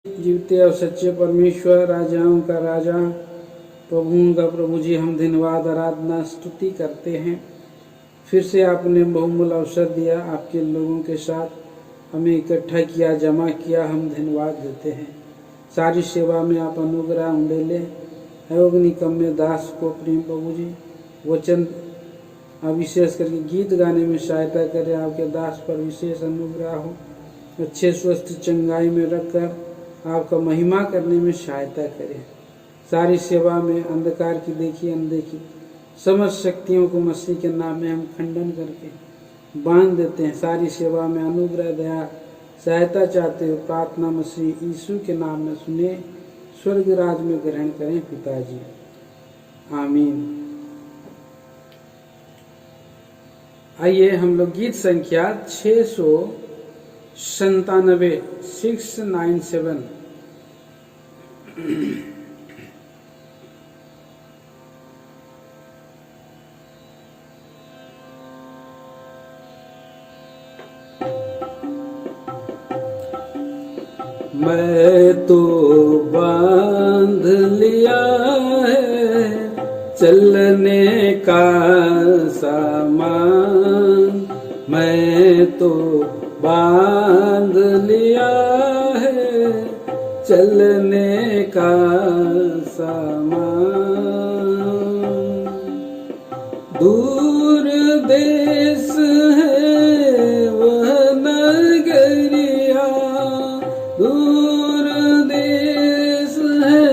जीवते और सच्चे परमेश्वर, राजाओं का राजा, प्रभुओं का प्रभु जी, हम धन्यवाद आराधना स्तुति करते हैं। फिर से आपने बहुमूल्य अवसर दिया, आपके लोगों के साथ हमें इकट्ठा किया, जमा किया, हम धन्यवाद देते हैं। सारी सेवा में आप अनुग्रह उंडेले अयोगनिकम में दास को प्रेम प्रभु जी वचन विशेष करके गीत गाने में सहायता करें। आपके दास पर विशेष अनुग्रह हो, अच्छे स्वस्थ चंगाई में रखकर आपका महिमा करने में सहायता करें। सारी सेवा में अंधकार की देखी अनदेखी समस्त शक्तियों को मसीह के नाम में हम खंडन करके बांध देते हैं। सारी सेवा में अनुग्रह दया सहायता चाहते हो, प्रार्थना मसीह यीशु के नाम में सुने, स्वर्ग राज में ग्रहण करें पिताजी, आमीन। आइए हम लोग गीत संख्या 697 मैं तो बांध लिया है चलने का सामान, मैं तो बांध लिया है चलने का सामान। दूर देश है वह नगरिया, दूर देश है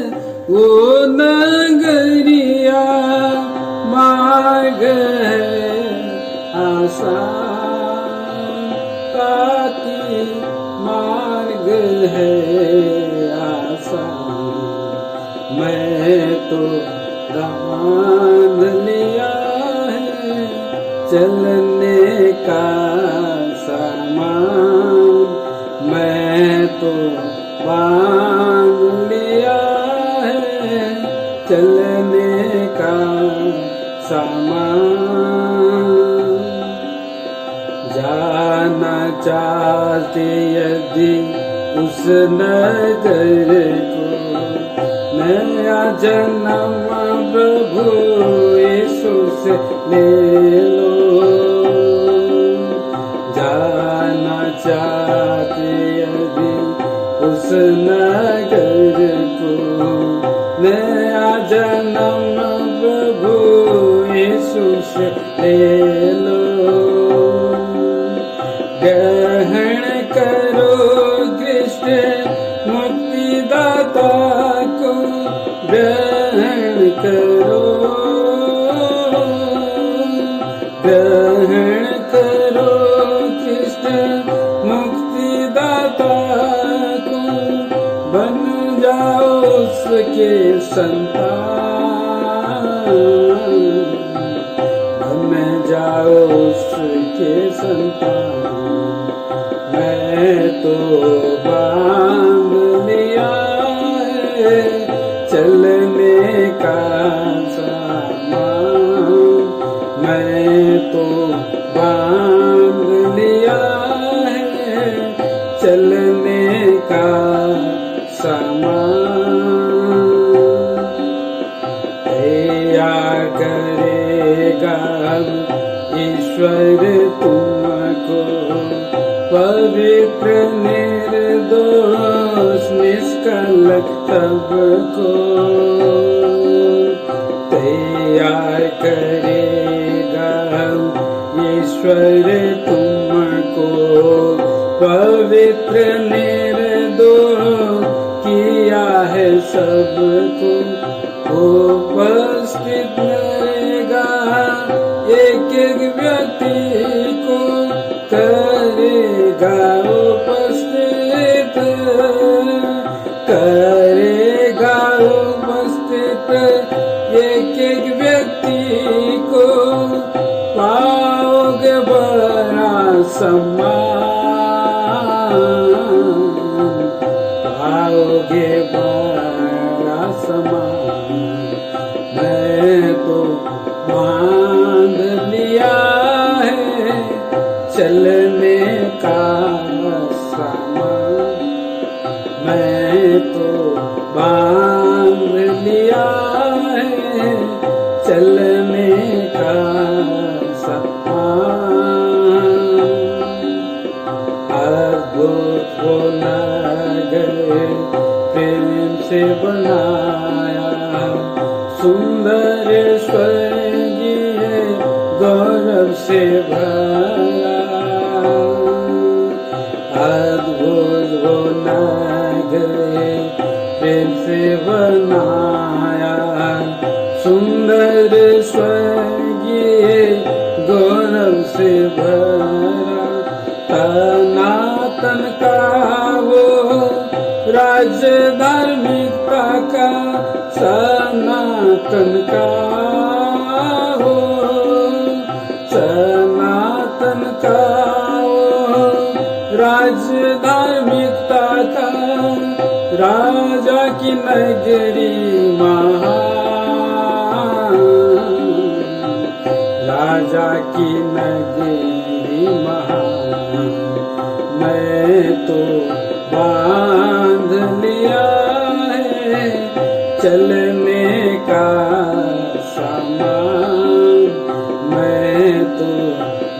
वो नगरिया, मार्ग है आसान, काती मार्ग है आसान। मैं तो बांध लिया है चलने का सामान, मैं तो बांध लिया है चलने का सामान। जाना चाहते यदि उस नगर को, नया जन्म प्रभु यीशु से ले लो। जाना चाहते यदि उस नगर को, नया जन्म प्रभु यीशु से ले लो। ग्रहण करो कृष्ण मुक्तिदाता को, ग्रहण करो, ग्रहण करो कृष्ण मुक्तिदाता को, बन जाओ उसके संतान, बन जाओ उसके संतान। मैं तो बांध लिया है चलने का सामान, मैं तो बांध लिया है चलने का सामान। तैयार करेगा ईश्वर तुमको, पवित्र निर्दोष निष्कलंक सबको। तैयार करेगा ईश्वर तुमको, पवित्र निर्दोष किया है सबको। उपस्थित रहेगा एक एक व्यक्ति को, करेगा उपस्थित, करेगा उपस्थित एक एक व्यक्ति को। पाओगे बड़ा सम्मान, पाओगे बड़ा सम्मान। मैं तो बांध लिया है चलने का सामान, मैं तो बांध लिया है चलने का सामान। अद्भुत वो नगर प्रेम से बनाया, सुंदर स्वर्गीय गौरव से भरा। अद्भुत वो नगर प्रेम से बनाया, सुंदर स्वर्गीय गौरव से भरा। सनातन का वो राज धार्मिकता का, सनातन का हो, सनातन का वो राज धार्मिकता का, राजा की नगरी महान, राजा की नगरी महान। मैं तो बांध लिया है चलने का सामान। मैं तो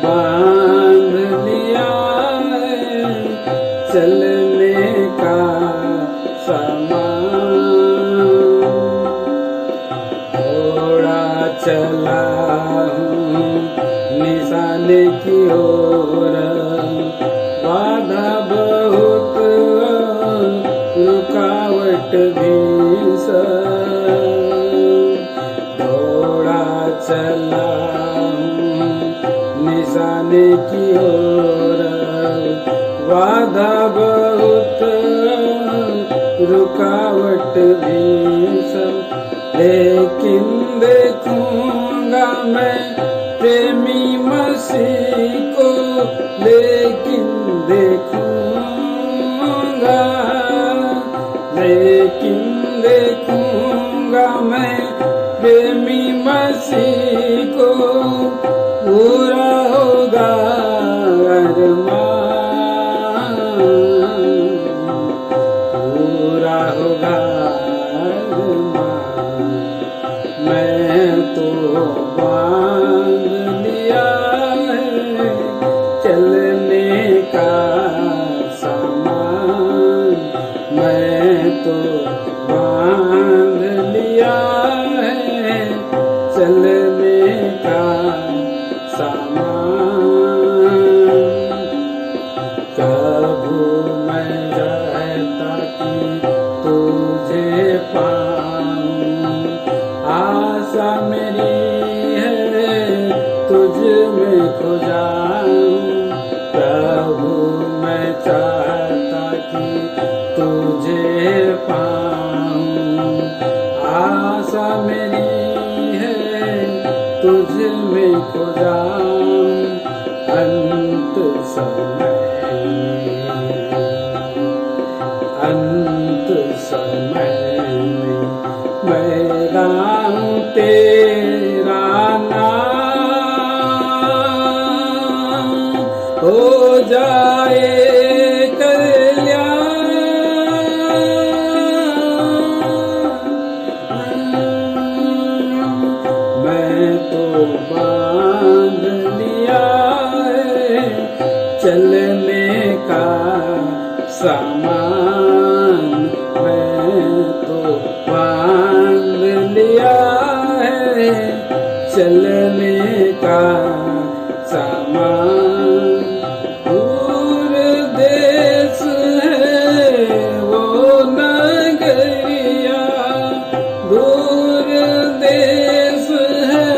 बांध लिया है चलने का सामान। थोड़ा चला हूँ निशाने की ओर, बाधा बहुत रुकावट भी थोड़ा चला हूँ निशाने की ओर, बाधा बहुत रुकावट भी लेकिन देखूंगा मैं प्रेमी मसीह को, लेकिन देखूंगा, लेकिन देखूंगा मैं प्रेमी मसीह को। पूरा होगा अरमान, पूरा होगा अरमान। मैं तो बांध लिया है चलने का सामान। मैं तो बांध लिया है चलने का सामान। प्रभु मैं चाहता कि तुझे पाऊं, आशा मेरी है तुझ में खो जाऊं। प्रभु मैं चाहता कि तुझे पाऊं, आशा मेरी है तुझ में खो जाऊं। अंत समय में, अंत समय में मैं गाऊं तेरा नाम, हो जाए कल्याण। मैं तो बांध लिया है चलने का सामान। मैं तो बांध लिया है चलने का सामान। दूर देश है वो नगरिया, दूर देश है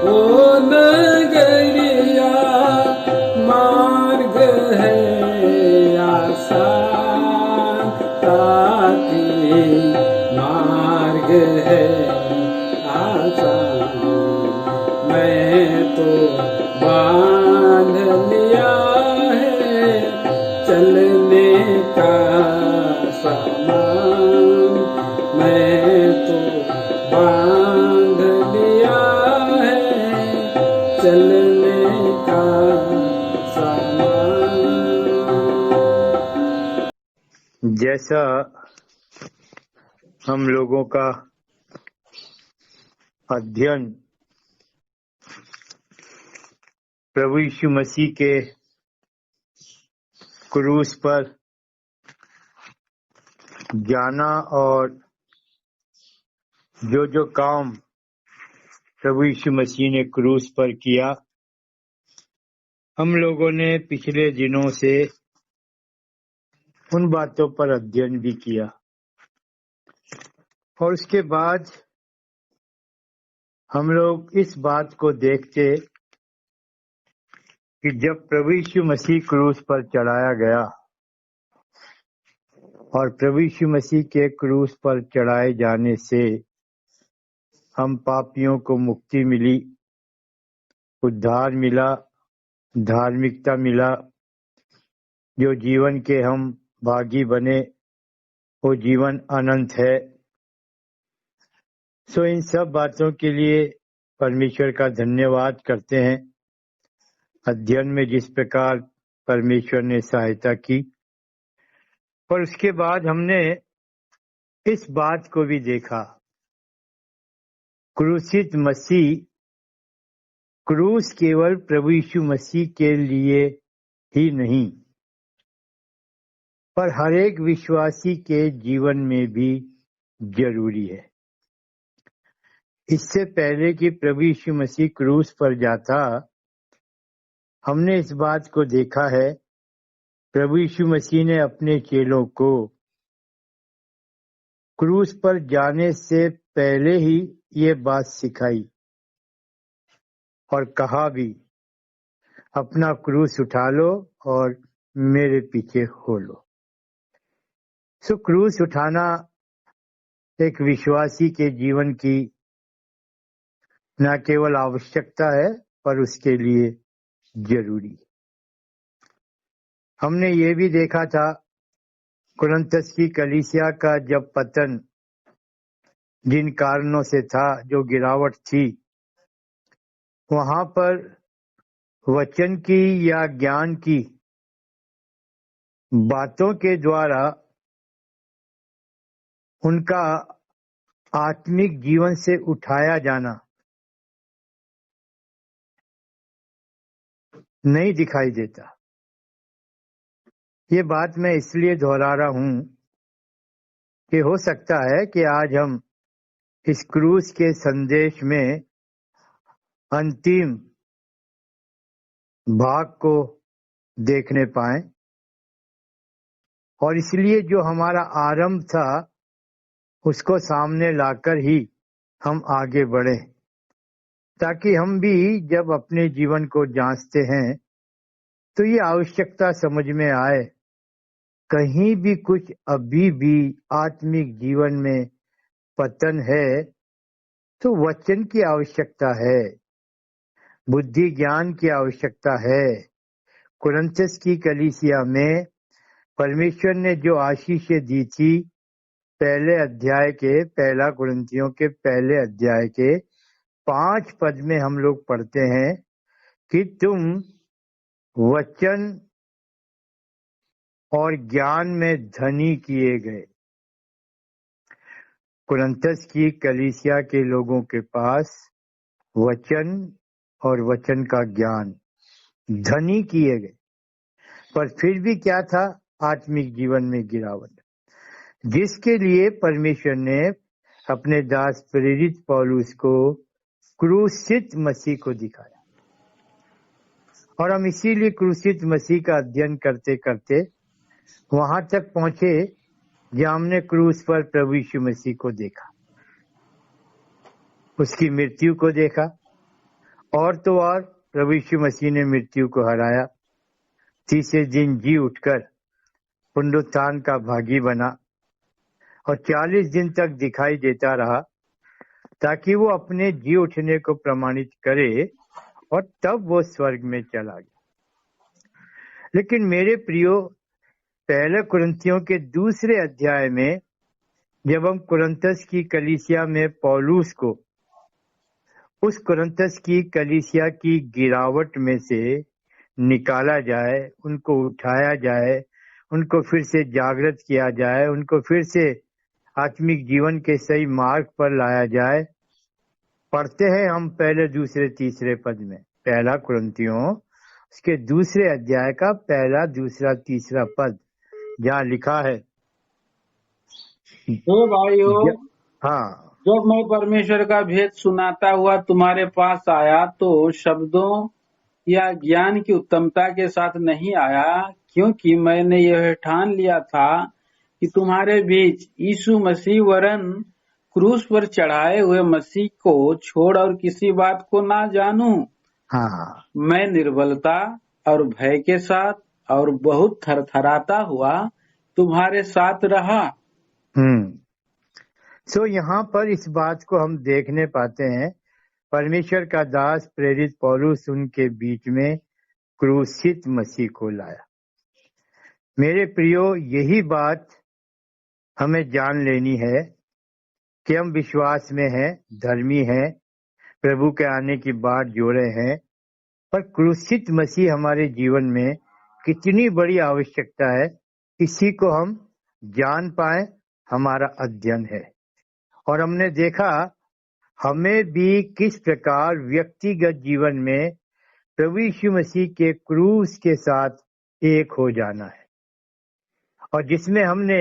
वो नगरिया। मार्ग है आसान ताकि, मार्ग है आसान। मैं तो बांध लिया है चलने का सामान। मैं तो बांध लिया है चलने का सामान। जैसा हम लोगों का अध्ययन प्रभु यीशु मसीह के क्रूस पर जाना और जो जो काम प्रभु यीशु मसीह ने क्रूस पर किया, हम लोगों ने पिछले दिनों से उन बातों पर अध्ययन भी किया। और उसके बाद हम लोग इस बात को देखते कि जब प्रभु यीशु मसीह क्रूस पर चढ़ाया गया और प्रभु यीशु मसीह के क्रूस पर चढ़ाए जाने से हम पापियों को मुक्ति मिली, उद्धार मिला, धार्मिकता मिला, जो जीवन के हम भागी बने वो जीवन अनंत है। सो इन सब बातों के लिए परमेश्वर का धन्यवाद करते हैं। अध्ययन में जिस प्रकार परमेश्वर ने सहायता की, और उसके बाद हमने इस बात को भी देखा, क्रूसित मसीह, क्रूस केवल प्रभु यीशु मसीह के लिए ही नहीं पर हर एक विश्वासी के जीवन में भी जरूरी है। इससे पहले कि प्रभु यीशु मसीह क्रूस पर जाता, हमने इस बात को देखा है, प्रभु यीशु मसीह ने अपने चेलों को क्रूस पर जाने से पहले ही ये बात सिखाई और कहा भी, अपना क्रूस उठा लो और मेरे पीछे हो लो। सो क्रूस उठाना एक विश्वासी के जीवन की न केवल आवश्यकता है पर उसके लिए जरूरी। हमने ये भी देखा था, कुरिन्थस की कलीसिया का जब पतन जिन कारणों से था, जो गिरावट थी, वहां पर वचन की या ज्ञान की बातों के द्वारा उनका आत्मिक जीवन से उठाया जाना नहीं दिखाई देता। ये बात मैं इसलिए दोहरा रहा हूं कि हो सकता है कि आज हम इस क्रूस के संदेश में अंतिम भाग को देखने पाए, और इसलिए जो हमारा आरंभ था उसको सामने लाकर ही हम आगे बढ़े, ताकि हम भी जब अपने जीवन को जांचते हैं तो ये आवश्यकता समझ में आए, कहीं भी कुछ अभी भी आत्मिक जीवन में पतन है तो वचन की आवश्यकता है, बुद्धि ज्ञान की आवश्यकता है। कुरिन्थस की कलीसिया में परमेश्वर ने जो आशीषें दी थी, पहले अध्याय के, पहला कुरिन्थियों के पहले अध्याय के 5 पद में हम लोग पढ़ते हैं कि तुम वचन और ज्ञान में धनी किए गए। कुरिन्थस की कलीसिया के लोगों के पास वचन और वचन का ज्ञान धनी किए गए, पर फिर भी क्या था, आत्मिक जीवन में गिरावट, जिसके लिए परमेश्वर ने अपने दास प्रेरित पौलुस को क्रूसित मसीह को दिखाया। और हम इसीलिए क्रूसित मसीह का अध्ययन करते करते वहां तक पहुंचे जहां हमने क्रूस पर प्रभु यीशु मसीह को देखा, उसकी मृत्यु को देखा, और तो और प्रभु यीशु मसीह ने मृत्यु को हराया, तीसरे दिन जी उठकर पुनरुत्थान का भागी बना और 40 दिन तक दिखाई देता रहा, ताकि वो अपने जी उठने को प्रमाणित करे, और तब वो स्वर्ग में चला गया। लेकिन मेरे प्रियो, पहले कुरिन्थियों के दूसरे अध्याय में जब हम कुरिन्थस की कलीसिया में पौलुस को उस कुरिन्थस की कलीसिया की गिरावट में से निकाला जाए, उनको उठाया जाए, उनको फिर से जागृत किया जाए, उनको फिर से आत्मिक जीवन के सही मार्ग पर लाया जाए। पढ़ते हैं हम पहले दूसरे तीसरे पद में, पहला कुरिन्थियों उसके दूसरे अध्याय का पहला दूसरा तीसरा पद, जहाँ लिखा है हे भाइयों, हाँ जब मैं परमेश्वर का भेद सुनाता हुआ तुम्हारे पास आया तो शब्दों या ज्ञान की उत्तमता के साथ नहीं आया, क्योंकि मैंने यह ठान लिया था कि तुम्हारे बीच यीशु मसीह वरन क्रूस पर चढ़ाए हुए मसीह को छोड़ और किसी बात को ना जानूं। हाँ मैं निर्बलता और भय के साथ और बहुत थरथराता हुआ तुम्हारे साथ रहा। सो यहाँ पर इस बात को हम देखने पाते हैं, परमेश्वर का दास प्रेरित पौलुस उनके बीच में क्रूसित मसीह को लाया। मेरे प्रियो, यही बात हमें जान लेनी है कि हम विश्वास में हैं, धर्मी हैं, प्रभु के आने की बात जोड़े हैं, पर क्रूसित मसीह हमारे जीवन में कितनी बड़ी आवश्यकता है, इसी को हम जान पाए, हमारा अध्ययन है। और हमने देखा हमें भी किस प्रकार व्यक्तिगत जीवन में प्रभु यीशु मसीह के क्रूस के साथ एक हो जाना है। और जिसमें हमने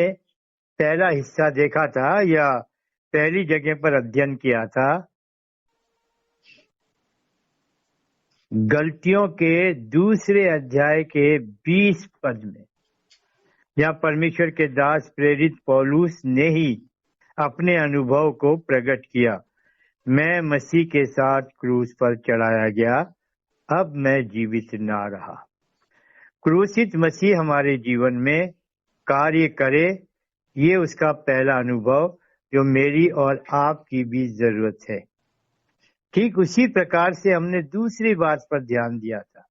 पहला हिस्सा देखा था या पहली जगह पर अध्ययन किया था, गलतियों के दूसरे अध्याय के 20 पद में, जहाँ परमेश्वर के दास प्रेरित पौलुस ने ही अपने अनुभव को प्रकट किया। मैं मसीह के साथ क्रूस पर चढ़ाया गया, अब मैं जीवित ना रहा। क्रूसित मसीह हमारे जीवन में कार्य करे, ये उसका पहला अनुभव जो मेरी और आपकी भी जरूरत है। ठीक उसी प्रकार से हमने दूसरी बात पर ध्यान दिया था,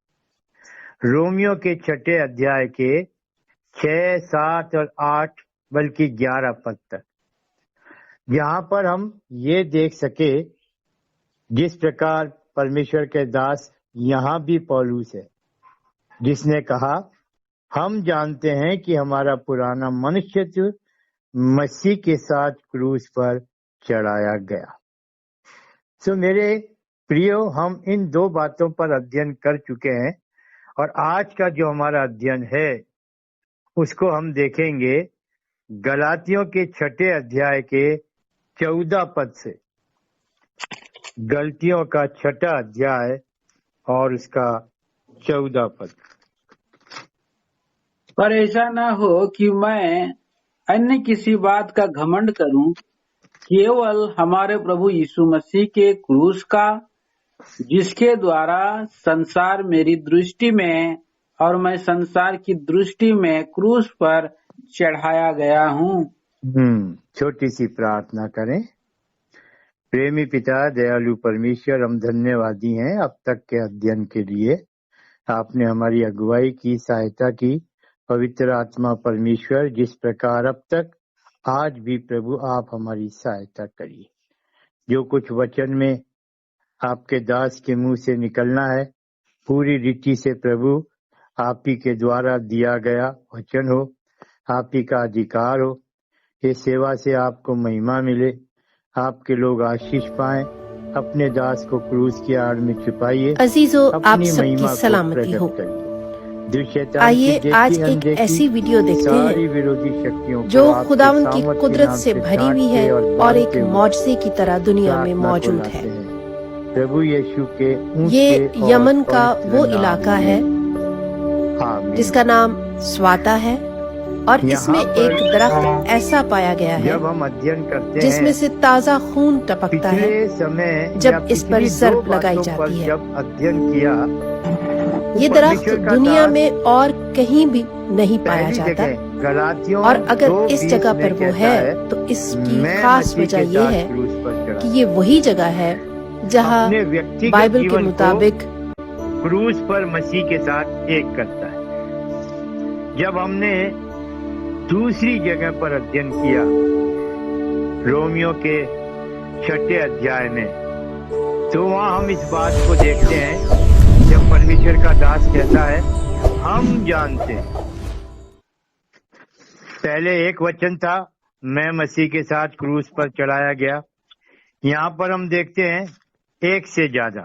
रोमियो के 6 अध्याय के 6, 7 और 8 बल्कि 11 पद तक, जहाँ पर हम ये देख सके जिस प्रकार परमेश्वर के दास यहाँ भी पौलुस है, जिसने कहा हम जानते हैं कि हमारा पुराना मनुष्य मसीह के साथ क्रूस पर चढ़ाया गया। सो मेरे प्रियो, हम इन दो बातों पर अध्ययन कर चुके हैं और आज का जो हमारा अध्ययन है उसको हम देखेंगे गलातियों के 6 अध्याय के 14 पद से। गलतियों का 6 अध्याय और उसका 14 पद। पर ऐसा न हो कि मैं अन्य किसी बात का घमंड करूं, केवल हमारे प्रभु यीशु मसीह के क्रूस का, जिसके द्वारा संसार मेरी दृष्टि में और मैं संसार की दृष्टि में क्रूस पर चढ़ाया गया हूँ। छोटी सी प्रार्थना करें। प्रेमी पिता, दयालु परमेश्वर, हम धन्यवादी हैं अब तक के अध्ययन के लिए। आपने हमारी अगुवाई की, सहायता की। पवित्र आत्मा परमेश्वर, जिस प्रकार अब तक आज भी प्रभु आप हमारी सहायता करिए। जो कुछ वचन में आपके दास के मुंह से निकलना है, पूरी रीति से प्रभु आप ही के द्वारा दिया गया वचन हो, आप ही का अधिकार हो। ये सेवा से आपको महिमा मिले, आपके लोग आशीष पाएं। अपने दास को क्रूस की आड़ में छुपाइए। अजीजों, आप अपनी सबकी महिमा को सलामती हो। प्रकट करिए। दुष्टता आइए की आज देखी एक अनदेखी ऐसी वीडियो देखते सारी हैं विरोधी शक्तियों को जो आपके खुदावन की सामर्थ के कुदरत नाम से भरी हुई है डांटते और एक बांटते हुए मौजज़े की तरह दुनिया में प्रार्थना को मौजूद लाते है। हैं। प्रभु यीशु के ऊंचे ये और यमन का पवित्र वो नाम इलाका में। है आमीन। जिसका नाम स्वाता है और इसमें यहाँ पर एक दरख्त ऐसा पाया गया है जब हम अध्ययन करते जिसमें हैं, से ताजा खून टपकता है पिछले समय जब या इस पर पिछली ज़र्ब दो लगाई बातों पर जाती है। जब अध्ययन किया, ये तो दरख्त परमेश्वर का दुनिया दास में और कहीं भी नहीं पाया पहली जाता, जगह गलातियों और अगर 2:20 इस जगह में पर वो कहता है तो इसकी मैं खास मसीह वजह के ये साथ है क्रूस पर कि चढ़ा। ये वही जगह है जहाँ अपने व्यक्तिगत बाइबल के जीवन को मुताबिक क्रूस पर मसीह के साथ एक करता है। जब हमने दूसरी जगह पर अध्ययन किया, रोमियो के 6 अध्याय में, तो वहाँ हम इस बात को देखते हैं जब परमेश्वर का दास कहता है हम जानते हैं। पहले एक वचन था मैं मसीह के साथ क्रूस पर चढ़ाया गया। यहाँ पर हम देखते हैं एक से ज्यादा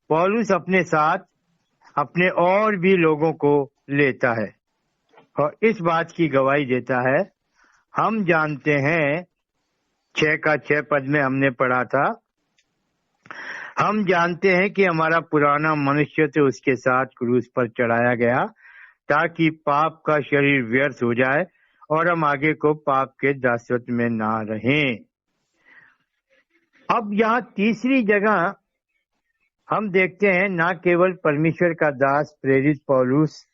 पौलुस अपने साथ अपने और भी लोगों को लेता है और इस बात की गवाही देता है। हम जानते हैं 6 पद में हमने पढ़ा था, हम जानते हैं कि हमारा पुराना मनुष्य तो उसके साथ क्रूस पर चढ़ाया गया ताकि पाप का शरीर व्यर्थ हो जाए और हम आगे को पाप के दासत्व में ना रहें। अब यहाँ तीसरी जगह हम देखते हैं ना केवल परमेश्वर का दास प्रेरित पौलुस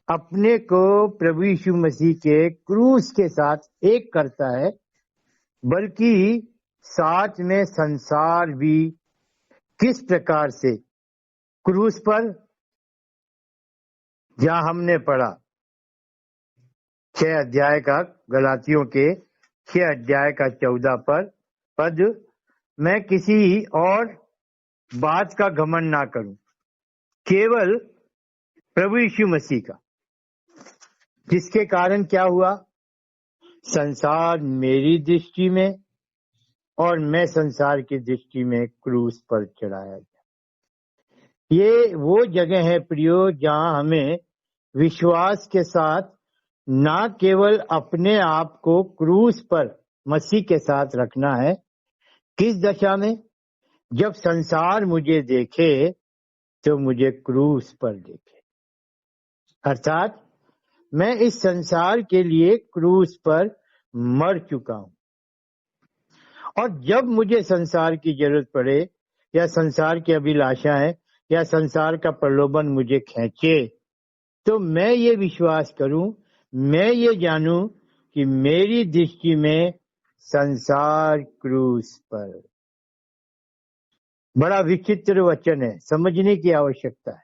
अपने को प्रभु यीशु मसीह के क्रूस के साथ एक करता है, बल्कि साथ में संसार भी किस प्रकार से क्रूस पर, जहां हमने पढ़ा 6 अध्याय का, गलातियों के 6 अध्याय का 14 पद, मैं किसी और बात का घमंड ना करूं, केवल प्रभु यीशु मसीह का, जिसके कारण क्या हुआ, संसार मेरी दृष्टि में और मैं संसार की दृष्टि में क्रूस पर चढ़ाया गया। ये वो जगह है प्रियो जहां हमें विश्वास के साथ ना केवल अपने आप को क्रूस पर मसीह के साथ रखना है। किस दशा में? जब संसार मुझे देखे तो मुझे क्रूस पर देखे, अर्थात मैं इस संसार के लिए क्रूस पर मर चुका हूं। और जब मुझे संसार की जरूरत पड़े या संसार की अभिलाषाएं या संसार का प्रलोभन मुझे खींचे, तो मैं ये विश्वास करूं, मैं ये जानूं कि मेरी दृष्टि में संसार क्रूस पर। बड़ा विचित्र वचन है, समझने की आवश्यकता है।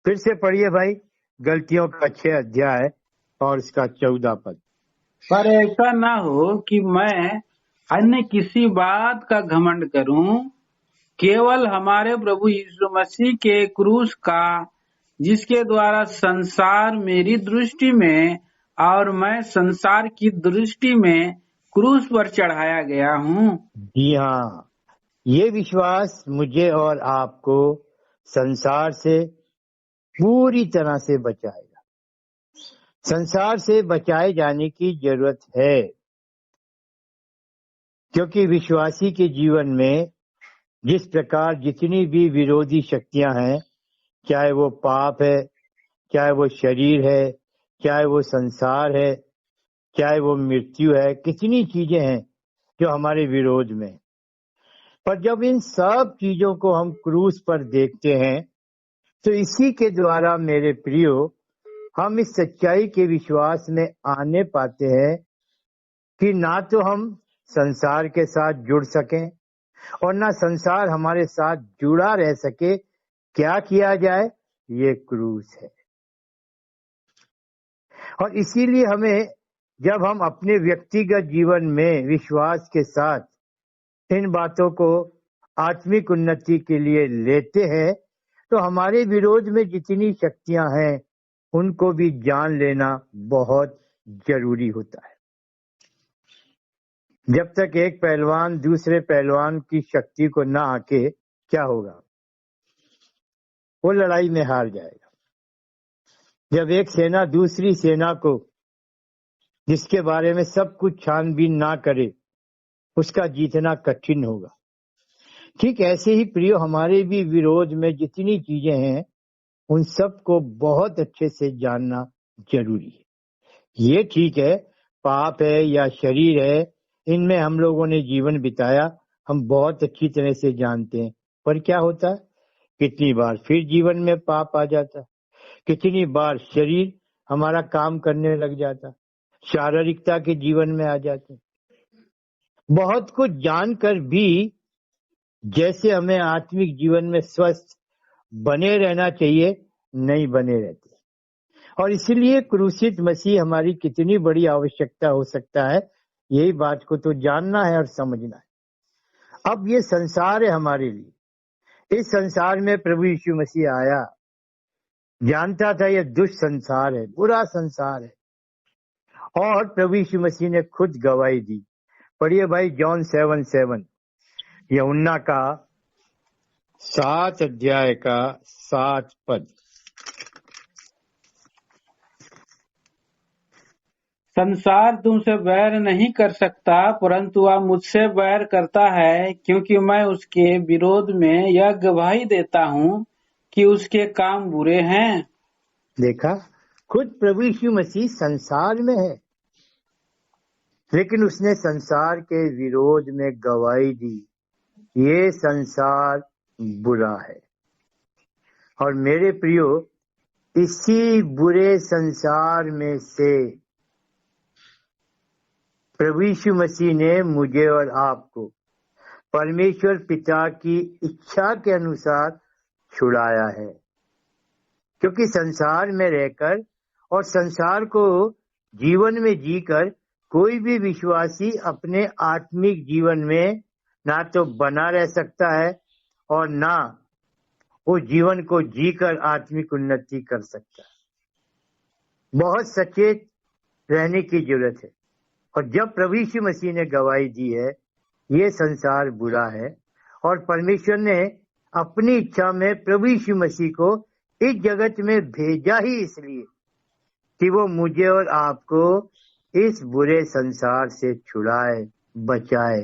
फिर से पढ़िए भाई, गलतियों का 6 अध्याय और उसका 14 पद। पर ऐसा ना हो कि मैं अन्य किसी बात का घमंड करूं, केवल हमारे प्रभु यीशु मसीह के क्रूस का, जिसके द्वारा संसार मेरी दृष्टि में और मैं संसार की दृष्टि में क्रूस पर चढ़ाया गया हूं। जी हाँ, ये विश्वास मुझे और आपको संसार से पूरी तरह से बचाएगा। संसार से बचाए जाने की जरूरत है, क्योंकि विश्वासी के जीवन में जिस प्रकार जितनी भी विरोधी शक्तियां हैं, चाहे वो पाप है, चाहे वो शरीर है, चाहे वो संसार है, चाहे वो मृत्यु है, कितनी चीजें हैं जो हमारे विरोध में। पर जब इन सब चीजों को हम क्रूस पर देखते हैं, तो इसी के द्वारा मेरे प्रियो हम इस सच्चाई के विश्वास में आने पाते हैं कि ना तो हम संसार के साथ जुड़ सकें और ना संसार हमारे साथ जुड़ा रह सके। क्या किया जाए? ये क्रूस है। और इसीलिए हमें, जब हम अपने व्यक्तिगत जीवन में विश्वास के साथ इन बातों को आत्मिक उन्नति के लिए लेते हैं, तो हमारे विरोध में जितनी शक्तियां हैं उनको भी जान लेना बहुत जरूरी होता है। जब तक एक पहलवान दूसरे पहलवान की शक्ति को ना आके, क्या होगा? वो लड़ाई में हार जाएगा। जब एक सेना दूसरी सेना को, जिसके बारे में सब कुछ छानबीन ना करे, उसका जीतना कठिन होगा। ठीक ऐसे ही प्रियो, हमारे भी विरोध में जितनी चीजें हैं उन सब को बहुत अच्छे से जानना जरूरी है। ये ठीक है, पाप है या शरीर है, इनमें हम लोगों ने जीवन बिताया, हम बहुत अच्छी तरह से जानते हैं। पर क्या होता है, कितनी बार फिर जीवन में पाप आ जाता है, कितनी बार शरीर हमारा काम करने लग जाता, शारीरिकता के जीवन में आ जाते। बहुत कुछ जानकर भी जैसे हमें आत्मिक जीवन में स्वस्थ बने रहना चाहिए, नहीं बने रहते। और इसलिए क्रूसित मसीह हमारी कितनी बड़ी आवश्यकता हो सकता है, यही बात को तो जानना है और समझना है। अब ये संसार है हमारे लिए। इस संसार में प्रभु यीशु मसीह आया, जानता था ये दुष्ट संसार है, बुरा संसार है, और प्रभु यीशु मसीह ने खुद गवाही दी। पढ़िए भाई जॉन 7:7, यूहन्ना का 7 अध्याय का 7 पद। संसार तुमसे बैर नहीं कर सकता, परंतु वह मुझसे बैर करता है, क्योंकि मैं उसके विरोध में यह गवाही देता हूँ कि उसके काम बुरे हैं। देखा, खुद प्रभु यीशु मसीह संसार में है, लेकिन उसने संसार के विरोध में गवाही दी, ये संसार बुरा है। और मेरे प्रियो, इसी बुरे संसार में से प्रभु यीशु मसीह ने मुझे और आपको परमेश्वर पिता की इच्छा के अनुसार छुड़ाया है। क्योंकि संसार में रहकर और संसार को जीवन में जीकर कोई भी विश्वासी अपने आत्मिक जीवन में ना तो बना रह सकता है और ना वो जीवन को जीकर आत्मिक उन्नति कर सकता है। बहुत सचेत रहने की जरूरत है। और जब प्रभु यीशु मसीह ने गवाही दी है ये संसार बुरा है, और परमेश्वर ने अपनी इच्छा में प्रभु यीशु मसीह को इस जगत में भेजा ही इसलिए कि वो मुझे और आपको इस बुरे संसार से छुड़ाए, बचाए।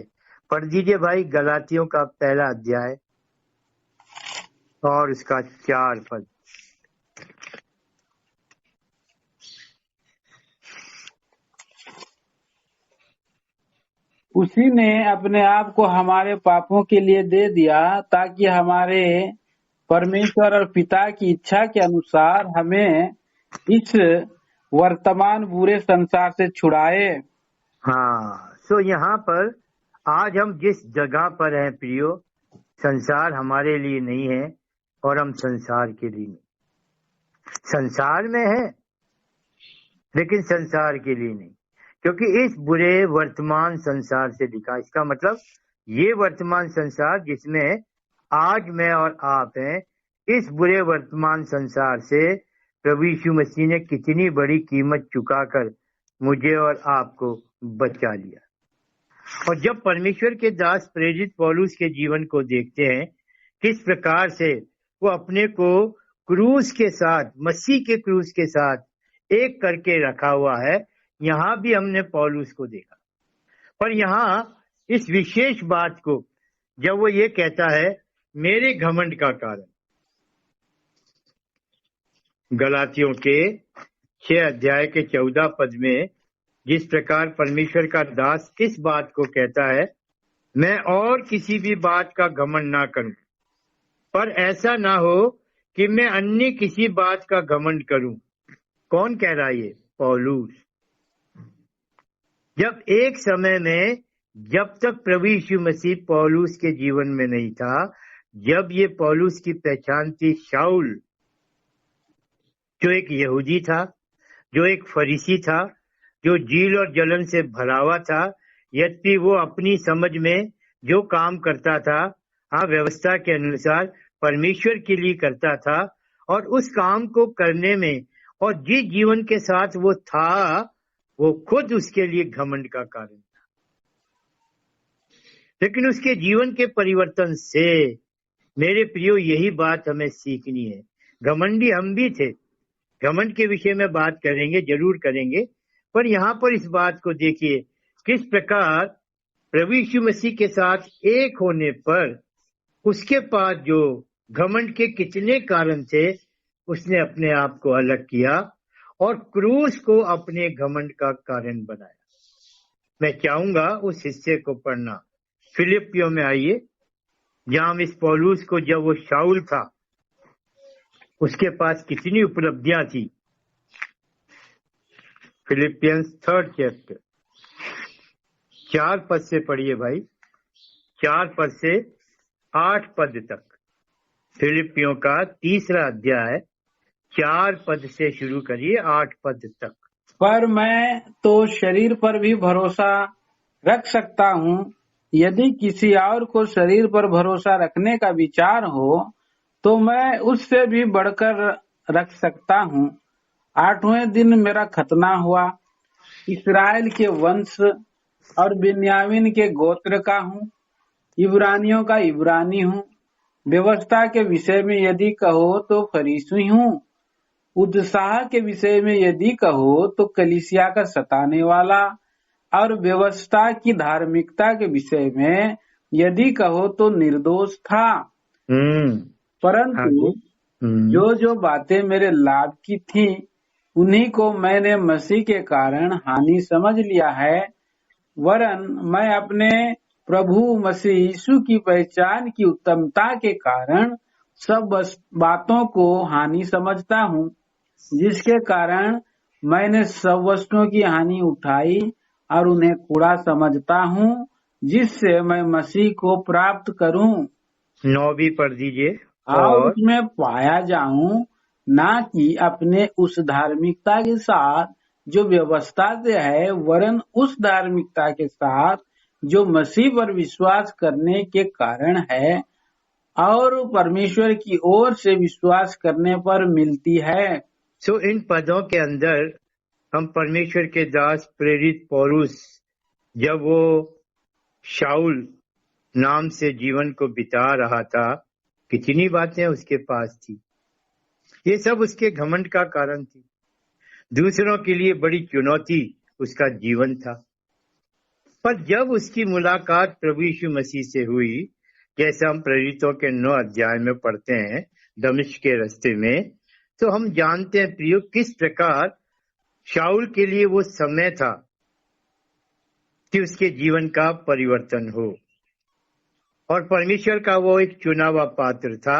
पढ़ दीजिए भाई गलातियों का 1 अध्याय और उसका 4 पद। उसी ने अपने आप को हमारे पापों के लिए दे दिया, ताकि हमारे परमेश्वर और पिता की इच्छा के अनुसार हमें इस वर्तमान बुरे संसार से छुड़ाए। हाँ, सो यहाँ पर आज हम जिस जगह पर हैं प्रियो, संसार हमारे लिए नहीं है और हम संसार के लिए नहीं। संसार में है लेकिन संसार के लिए नहीं, क्योंकि इस बुरे वर्तमान संसार से दिखा। इसका मतलब ये वर्तमान संसार जिसमें आज मैं और आप हैं, इस बुरे वर्तमान संसार से प्रभु यीशु मसीह ने कितनी बड़ी कीमत चुकाकर मुझे और आपको बचा लिया। और जब परमेश्वर के दास प्रेरित पौलुस के जीवन को देखते हैं, किस प्रकार से वो अपने को क्रूस के साथ, मसीह के क्रूस के साथ एक करके रखा हुआ है, यहाँ भी हमने पौलुस को देखा। पर यहाँ इस विशेष बात को जब वो ये कहता है मेरे घमंड का कारण, गलातियों के 6 अध्याय के 14 पद में जिस प्रकार परमेश्वर का दास इस बात को कहता है, मैं और किसी भी बात का घमंड ना करूं, पर ऐसा ना हो कि मैं अन्य किसी बात का घमंड करूं। कौन कह रहा है ये? पौलुस। जब एक समय में, जब तक प्रभु यीशु मसीह पौलुस के जीवन में नहीं था, जब ये पौलुस की पहचान थी शाऊल, जो एक यहूदी था, जो एक फरीसी था, जो जील और जलन से भरा हुआ था, यद्यपि वो अपनी समझ में जो काम करता था, व्यवस्था के अनुसार परमेश्वर के लिए करता था, और उस काम को करने में और जिस जीवन के साथ वो था, वो खुद उसके लिए घमंड का कारण था। लेकिन उसके जीवन के परिवर्तन से मेरे प्रियो यही बात हमें सीखनी है। घमंडी हम भी थे, घमंड के विषय में बात करेंगे, जरूर करेंगे, पर यहाँ पर इस बात को देखिए किस प्रकार प्रभु यीशु मसीह के साथ एक होने पर उसके पास जो घमंड के कितने कारण थे, उसने अपने आप को अलग किया और क्रूस को अपने घमंड का कारण बनाया। मैं चाहूंगा उस हिस्से को पढ़ना। फिलिपियों में आइए, जहां इस पौलुस को, जब वो शाऊल था, उसके पास कितनी उपलब्धियां थी। फिलिपियंस 3rd चैप्टर 4 पद से पढ़िए भाई, 4 पद से 8 पद तक। फिलिपियों का 3रा अध्याय 4 पद से शुरू करिए 8 पद तक। पर मैं तो शरीर पर भी भरोसा रख सकता हूँ, यदि किसी और को शरीर पर भरोसा रखने का विचार हो तो मैं उससे भी बढ़कर रख सकता हूँ। 8वें दिन मेरा खतना हुआ, इसराइल के वंश और बिन्यामीन के गोत्र का हूँ, इब्रानियों का इब्रानी हूँ। व्यवस्था के विषय में यदि कहो तो फरीसी हूँ, उत्साह के विषय में यदि कहो तो कलीसिया का सताने वाला, और व्यवस्था की धार्मिकता के विषय में यदि कहो तो निर्दोष था। परंतु आगे। जो जो बातें मेरे लाभ की थी उन्हीं को मैंने मसीह के कारण हानि समझ लिया है, वरन मैं अपने प्रभु मसीह यीशु की पहचान की उत्तमता के कारण सब बातों को हानि समझता हूँ, जिसके कारण मैंने सब वस्तुओं की हानि उठाई और उन्हें कूड़ा समझता हूँ, जिससे मैं मसीह को प्राप्त करूँ 9 भी पढ़ दीजिए। और उसमें पाया जाऊं, ना कि अपने उस धार्मिकता के साथ जो व्यवस्था से है, वरन उस धार्मिकता के साथ जो मसीह पर विश्वास करने के कारण है और परमेश्वर की ओर से विश्वास करने पर मिलती है। सो इन पदों के अंदर हम परमेश्वर के दास प्रेरित पौलुस जब वो शाऊल नाम से जीवन को बिता रहा था, कितनी बातें उसके पास थी। ये सब उसके घमंड का कारण थी। दूसरों के लिए बड़ी चुनौती उसका जीवन था। पर जब उसकी मुलाकात प्रभु यीशु मसीह से हुई, जैसे हम प्रेरितों के 9 अध्याय में पढ़ते हैं दमिश्क के रास्ते में, तो हम जानते हैं प्रियो किस प्रकार शाऊल के लिए वो समय था कि उसके जीवन का परिवर्तन हो, और परमेश्वर का वो एक चुना हुआ पात्र था।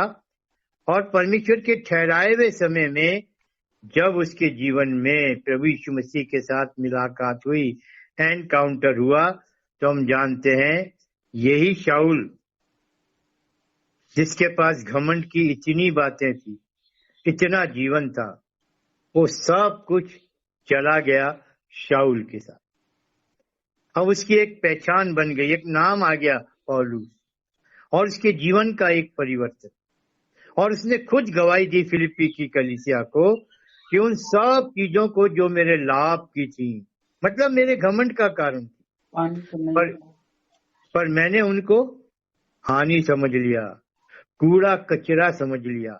और परमेश्वर के ठहराए हुए समय में जब उसके जीवन में प्रभु यीशु मसीह के साथ मुलाकात हुई, एनकाउंटर हुआ, तो हम जानते हैं यही शाऊल जिसके पास घमंड की इतनी बातें थी, इतना जीवन था, वो सब कुछ चला गया शाऊल के साथ। अब उसकी एक पहचान बन गई, एक नाम आ गया पौलुस, और उसके जीवन का एक परिवर्तन। और उसने खुद गवाही दी फिलिप्पी की कलीसिया को कि उन सब चीजों को जो मेरे लाभ की थी, मतलब मेरे घमंड का कारण थी, पर मैंने उनको हानि समझ लिया, कूड़ा कचरा समझ लिया।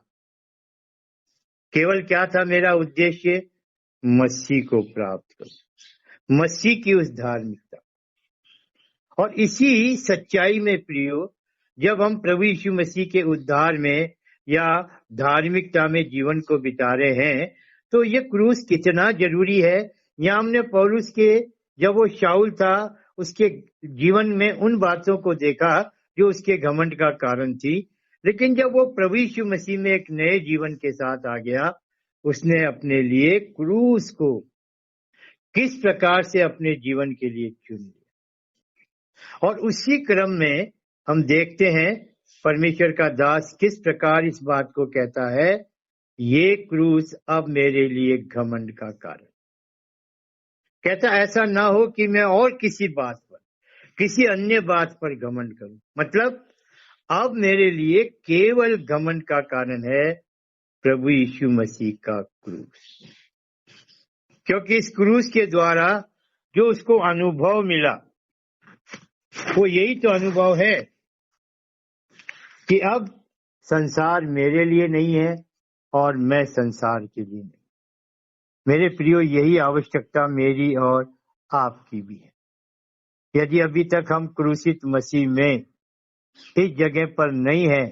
केवल क्या था मेरा उद्देश्य? मसीह को प्राप्त करो, मसीह की उस धार्मिकता। और इसी सच्चाई में प्रियो, जब हम प्रभु यीशु मसीह के उद्धार में या धार्मिकता में जीवन को बिता रहे हैं, तो ये क्रूस कितना जरूरी है। यहाँ हमने पौलुस के, जब वो शाऊल था, उसके जीवन में उन बातों को देखा जो उसके घमंड का कारण थी, लेकिन जब वो प्रभु यीशु मसीह में एक नए जीवन के साथ आ गया, उसने अपने लिए क्रूस को किस प्रकार से अपने जीवन के लिए चुन लिया। और उसी क्रम में हम देखते हैं परमेश्वर का दास किस प्रकार इस बात को कहता है, ये क्रूस अब मेरे लिए घमंड का कारण। कहता ऐसा ना हो कि मैं और किसी बात पर, किसी अन्य बात पर घमंड करूं। मतलब अब मेरे लिए केवल घमंड का कारण है प्रभु यीशु मसीह का क्रूस, क्योंकि इस क्रूस के द्वारा जो उसको अनुभव मिला, वो यही तो अनुभव है कि अब संसार मेरे लिए नहीं है और मैं संसार के लिए नहीं। मेरे प्रियो, यही आवश्यकता मेरी और आपकी भी है। यदि अभी तक हम क्रूसित मसीह में इस जगह पर नहीं है,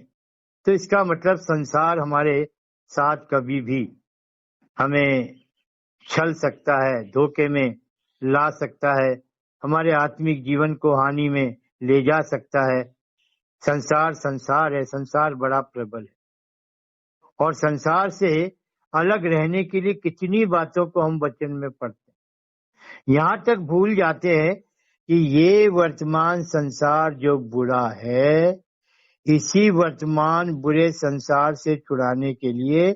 तो इसका मतलब संसार हमारे साथ कभी भी हमें छल सकता है, धोखे में ला सकता है, हमारे आत्मिक जीवन को हानि में ले जा सकता है। संसार है, संसार बड़ा प्रबल है, और संसार से अलग रहने के लिए कितनी बातों को हम वचन में पढ़ते हैं। यहाँ तक भूल जाते हैं कि ये वर्तमान संसार जो बुरा है, इसी वर्तमान बुरे संसार से छुड़ाने के लिए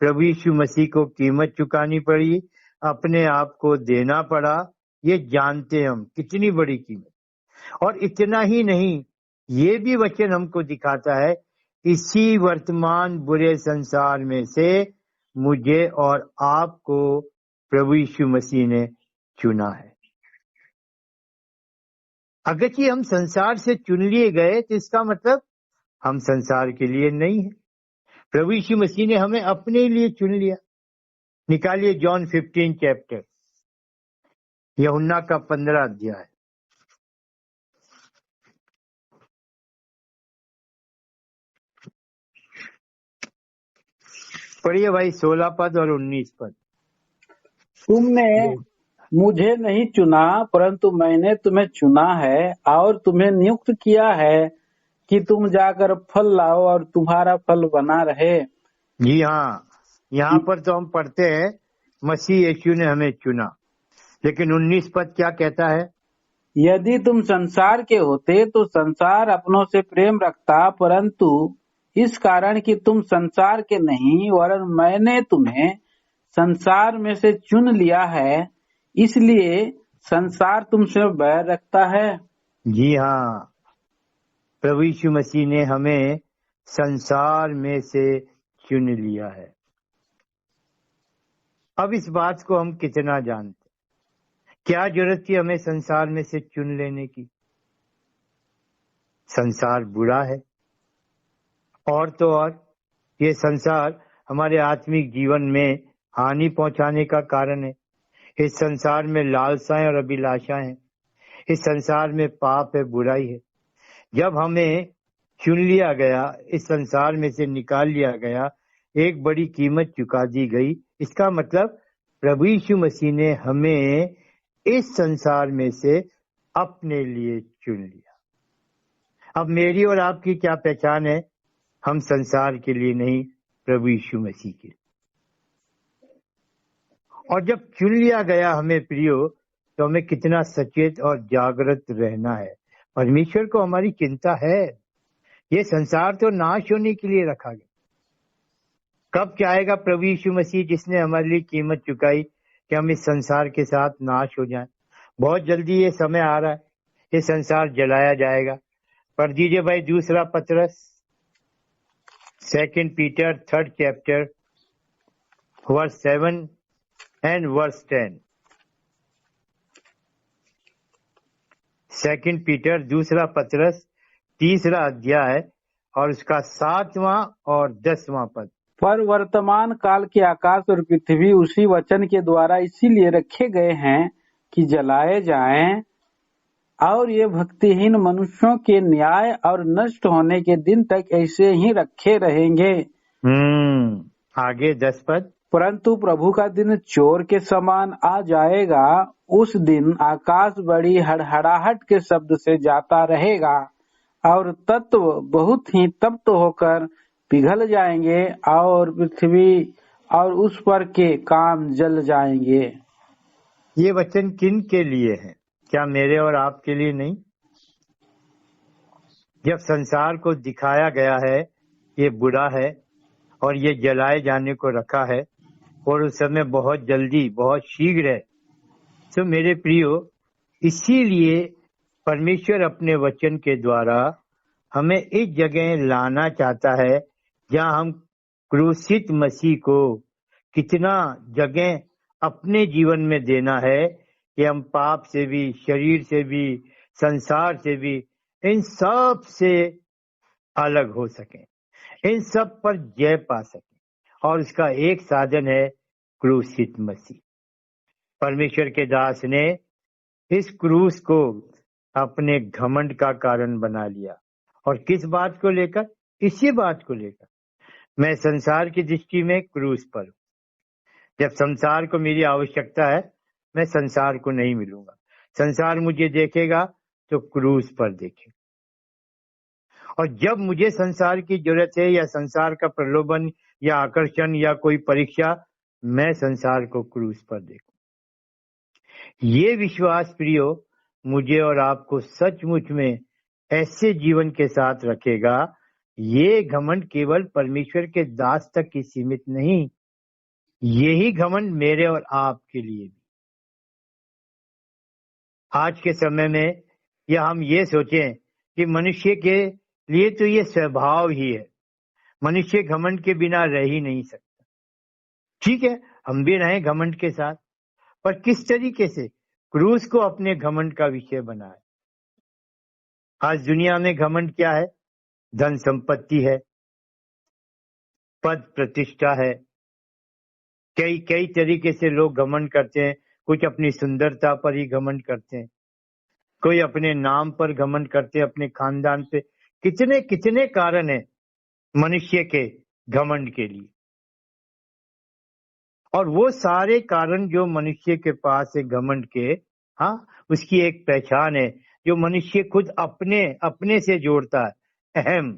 प्रभु यीशु मसीह को कीमत चुकानी पड़ी, अपने आप को देना पड़ा। ये जानते हम कितनी बड़ी कीमत। और इतना ही नहीं, ये भी वचन हमको दिखाता है, इसी वर्तमान बुरे संसार में से मुझे और आपको प्रभु यीशु मसीह ने चुना है। अगर कि हम संसार से चुन लिए गए तो इसका मतलब हम संसार के लिए नहीं है। प्रभु यीशु मसीह ने हमें अपने लिए चुन लिया। निकालिए जॉन 15 चैप्टर, यूहन्ना का 15 अध्याय। पढ़िए भाई 16 पद और 19 पद। तुमने मुझे नहीं चुना परंतु मैंने तुम्हें चुना है और तुम्हें नियुक्त किया है कि तुम जाकर फल लाओ और तुम्हारा फल बना रहे। जी हाँ, यहाँ पर तो हम पढ़ते हैं मसीह यीशु ने हमें चुना, लेकिन 19 पद क्या कहता है? यदि तुम संसार के होते तो संसार अपनों से प्रेम रखता, परंतु इस कारण कि तुम संसार के नहीं वरन मैंने तुम्हें संसार में से चुन लिया है, इसलिए संसार तुमसे बैर रखता है। जी हाँ, प्रभु यीशु मसीह ने हमें संसार में से चुन लिया है। अब इस बात को हम कितना जानते? क्या जरूरत थी हमें संसार में से चुन लेने की? संसार बुरा है, और तो और ये संसार हमारे आत्मिक जीवन में हानि पहुंचाने का कारण है। इस संसार में लालसाएं और अभिलाषाएं हैं। इस संसार में पाप है, बुराई है। जब हमें चुन लिया गया, इस संसार में से निकाल लिया गया, एक बड़ी कीमत चुका दी गई। इसका मतलब प्रभु यीशु मसीह ने हमें इस संसार में से अपने लिए चुन लिया। अब मेरी और आपकी क्या पहचान है? हम संसार के लिए नहीं, प्रभु यीशु मसीह के लिए। और जब चुन लिया गया हमें प्रियो, तो हमें कितना सचेत और जागृत रहना है। परमेश्वर को हमारी चिंता है। ये संसार तो नाश होने के लिए रखा गया। कब चाहेगा प्रभु यीशु मसीह, जिसने हमारे लिए कीमत चुकाई, कि हम इस संसार के साथ नाश हो जाएं? बहुत जल्दी ये समय आ रहा है, ये संसार जलाया जाएगा। पढ़ दीजिए भाई दूसरा पत्रस 2 Peter 3 chapter verse 7 and verse 10। 2 Peter दूसरा पत्रस 3 अध्याय और उसका 7वां और 10वां पद। पर वर्तमान काल के आकाश और पृथ्वी उसी वचन के द्वारा इसीलिए रखे गए हैं कि जलाए जाएं, और ये भक्तिहीन मनुष्यों के न्याय और नष्ट होने के दिन तक ऐसे ही रखे रहेंगे। आगे 10 पद। परंतु प्रभु का दिन चोर के समान आ जाएगा। उस दिन आकाश बड़ी हड़हड़ाहट के शब्द से जाता रहेगा और तत्व बहुत ही तप्त होकर पिघल जाएंगे और पृथ्वी और उस पर के काम जल जाएंगे। ये वचन किन के लिए है? क्या मेरे और आपके लिए नहीं? जब संसार को दिखाया गया है ये बुरा है और ये जलाए जाने को रखा है, और उस समय बहुत जल्दी, बहुत शीघ्र है, तो मेरे प्रियो, इसीलिए परमेश्वर अपने वचन के द्वारा हमें इस जगह लाना चाहता है जहां हम क्रूसित मसीह को कितना जगह अपने जीवन में देना है कि हम पाप से भी, शरीर से भी, संसार से भी, इन सब से अलग हो सकें, इन सब पर जय पा सकें। और उसका एक साधन है क्रूसित मसीह। परमेश्वर के दास ने इस क्रूस को अपने घमंड का कारण बना लिया। और किस बात को लेकर? इसी बात को लेकर, मैं संसार की दृष्टि में क्रूस पर हूं। जब संसार को मेरी आवश्यकता है, मैं संसार को नहीं मिलूंगा। संसार मुझे देखेगा तो क्रूस पर देखेगा। और जब मुझे संसार की जरूरत है, या संसार का प्रलोभन या आकर्षण या कोई परीक्षा, मैं संसार को क्रूस पर देखूं। ये विश्वास प्रियो मुझे और आपको सचमुच में ऐसे जीवन के साथ रखेगा। ये घमंड केवल परमेश्वर के दास तक ही सीमित नहीं, यही घमंड मेरे और आपके लिए भी। आज के समय में या हम ये सोचें कि मनुष्य के लिए तो ये स्वभाव ही है, मनुष्य घमंड के बिना रह ही नहीं सकता। ठीक है, हम भी रहें घमंड के साथ, पर किस तरीके से? क्रूस को अपने घमंड का विषय बनाया। आज दुनिया में घमंड क्या है? धन संपत्ति है, पद प्रतिष्ठा है, कई कई तरीके से लोग घमंड करते हैं। कुछ अपनी सुंदरता पर ही घमंड करते हैं, कोई अपने नाम पर घमंड करते हैं, अपने खानदान पे। कितने कितने कारण है मनुष्य के घमंड के लिए। और वो सारे कारण जो मनुष्य के पास है घमंड के, हाँ, उसकी एक पहचान है जो मनुष्य खुद अपने अपने से जोड़ता है। अहम,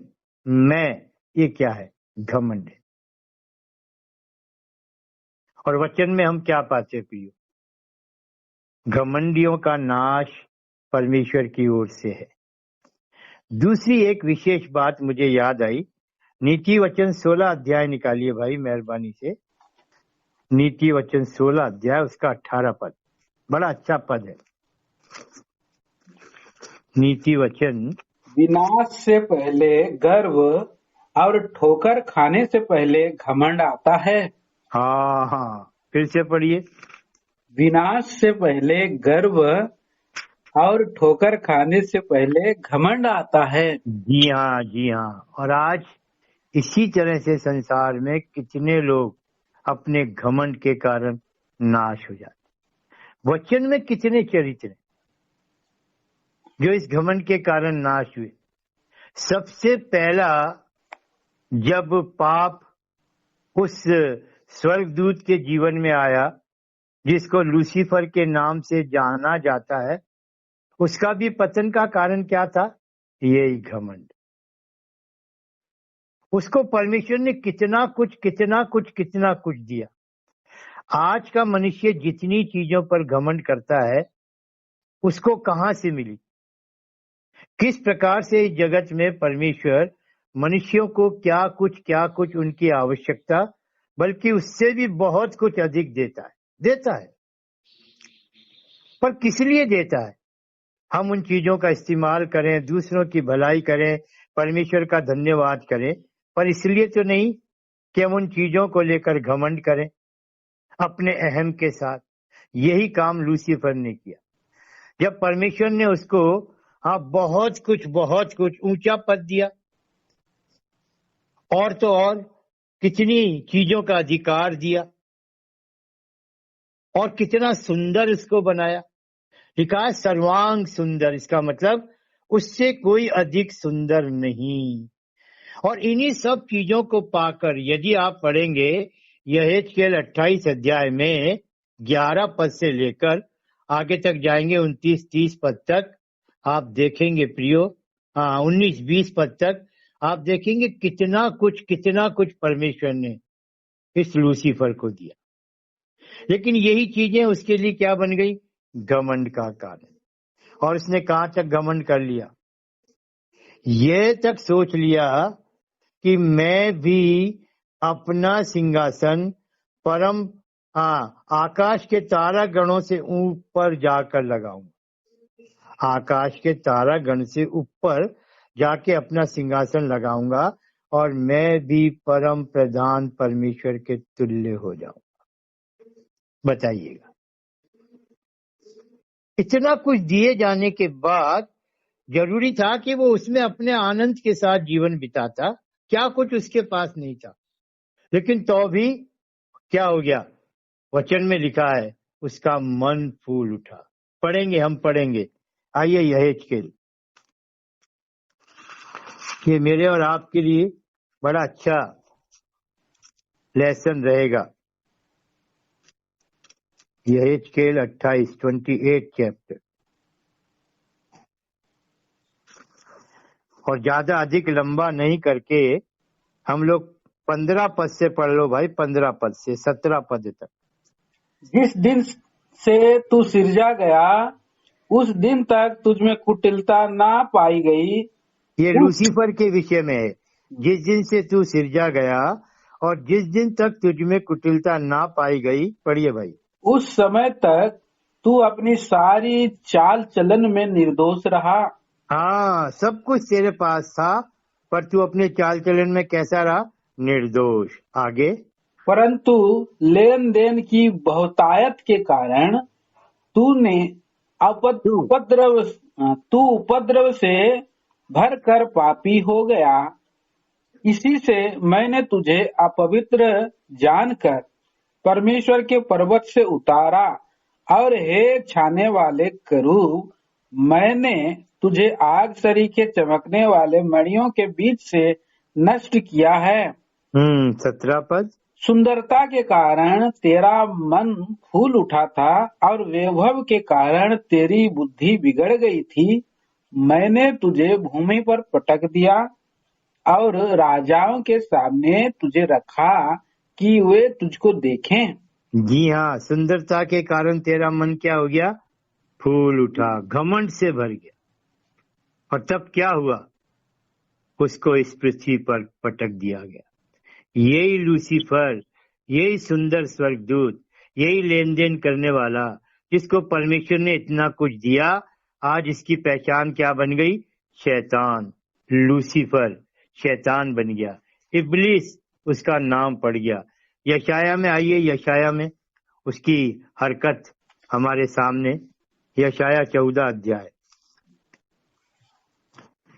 मैं, ये क्या है? घमंड है। और वचन में हम क्या पाते हैं प्रियो? घमंडियों का नाश परमेश्वर की ओर से है। दूसरी एक विशेष बात मुझे याद आई। नीति वचन 16 अध्याय निकालिए भाई मेहरबानी से। नीति वचन 16 अध्याय उसका 18 पद, बड़ा अच्छा पद है। नीति वचन, विनाश से पहले गर्व और ठोकर खाने से पहले घमंड आता है। हाँ हाँ, फिर से पढ़िए। विनाश से पहले गर्व और ठोकर खाने से पहले घमंड आता है। जी हाँ, जी हाँ। और आज इसी तरह से संसार में कितने लोग अपने घमंड के कारण नाश हो जाते। वचन में कितने चरित्र हैं जो इस घमंड के कारण नाश हुए। सबसे पहला, जब पाप उस स्वर्गदूत के जीवन में आया जिसको लूसीफर के नाम से जाना जाता है, उसका भी पतन का कारण क्या था? यही घमंड। उसको परमेश्वर ने कितना कुछ दिया। आज का मनुष्य जितनी चीजों पर घमंड करता है, उसको कहां से मिली? किस प्रकार से इस जगत में परमेश्वर मनुष्यों को क्या कुछ उनकी आवश्यकता, बल्कि उससे भी बहुत कुछ अधिक देता है। पर किस लिए देता है? हम उन चीजों का इस्तेमाल करें, दूसरों की भलाई करें, परमेश्वर का धन्यवाद करें, पर इसलिए तो नहीं कि हम उन चीजों को लेकर घमंड करें अपने अहम के साथ। यही काम लूसीफर ने किया। जब परमेश्वर ने उसको बहुत कुछ ऊंचा पद दिया, और तो और कितनी चीजों का अधिकार दिया, और कितना सुंदर उसको बनाया। लिखा है सर्वांग सुंदर, इसका मतलब उससे कोई अधिक सुंदर नहीं। और इन्हीं सब चीजों को पाकर यदि आप पढ़ेंगे यहेजकेल 28 अध्याय में 11 पद से लेकर आगे तक जाएंगे 29-30 पद तक, आप देखेंगे प्रियो, 19-20 पद तक आप देखेंगे कितना कुछ परमेश्वर ने इस लूसीफर को दिया। लेकिन यही चीजें उसके लिए क्या बन गई? घमंड का कारण। और उसने कहां तक घमंड कर लिया? ये तक सोच लिया कि मैं भी अपना सिंहासन परम आकाश के तारा गणों से ऊपर जाकर लगाऊंगा। आकाश के तारा गण से ऊपर जाके अपना सिंहासन लगाऊंगा और मैं भी परम प्रधान परमेश्वर के तुल्य हो जाऊंगा। बताइएगा, इतना कुछ दिए जाने के बाद जरूरी था कि वो उसमें अपने आनंद के साथ जीवन बिताता। क्या कुछ उसके पास नहीं था, लेकिन तो भी क्या हो गया? वचन में लिखा है उसका मन फूल उठा। हम पढ़ेंगे। आइए यहेजकेल, ये मेरे और आपके लिए बड़ा अच्छा लेसन रहेगा। यहेजकेल 28 चैप्टर, और ज्यादा अधिक लंबा नहीं करके हम लोग 15 पद से पढ़ लो भाई, 15 पद से 17 पद तक। जिस दिन से तू सिरजा गया उस दिन तक तुझमें कुटिलता ना पाई गई। ये लूसीफर के विषय में है। जिस दिन से तू सिरजा गया और जिस दिन तक तुझमें कुटिलता ना पाई गई। पढ़िए भाई। उस समय तक तू अपनी सारी चाल चलन में निर्दोष रहा। हाँ, सब कुछ तेरे पास था, पर तू अपने चाल चलन में कैसा रहा? निर्दोष। आगे, परंतु लेन देन की बहुतायत के कारण तूने तू उपद्रव तू उपद्रव से भर कर पापी हो गया, इसी से मैंने तुझे अपवित्र जानकर परमेश्वर के पर्वत से उतारा, और हे छाने वाले करूब, मैंने तुझे आग सरीखे चमकने वाले मणियों के बीच से नष्ट किया है। 17 पद। सुंदरता के कारण तेरा मन फूल उठा था और वैभव के कारण तेरी बुद्धि बिगड़ गई थी। मैंने तुझे भूमि पर पटक दिया और राजाओं के सामने तुझे रखा कि वे तुझको देखें। जी हाँ, सुंदरता के कारण तेरा मन क्या हो गया? फूल उठा, घमंड से भर गया। और तब क्या हुआ? उसको इस पृथ्वी पर पटक दिया गया। यही लूसीफर, यही सुंदर स्वर्गदूत, यही लेन देन करने वाला, जिसको परमेश्वर ने इतना कुछ दिया, आज इसकी पहचान क्या बन गई? शैतान। लूसीफर शैतान बन गया, इब्लिस उसका नाम पड़ गया। यशाया में आइए, यशाया में उसकी हरकत हमारे सामने, यशाया 14 अध्याय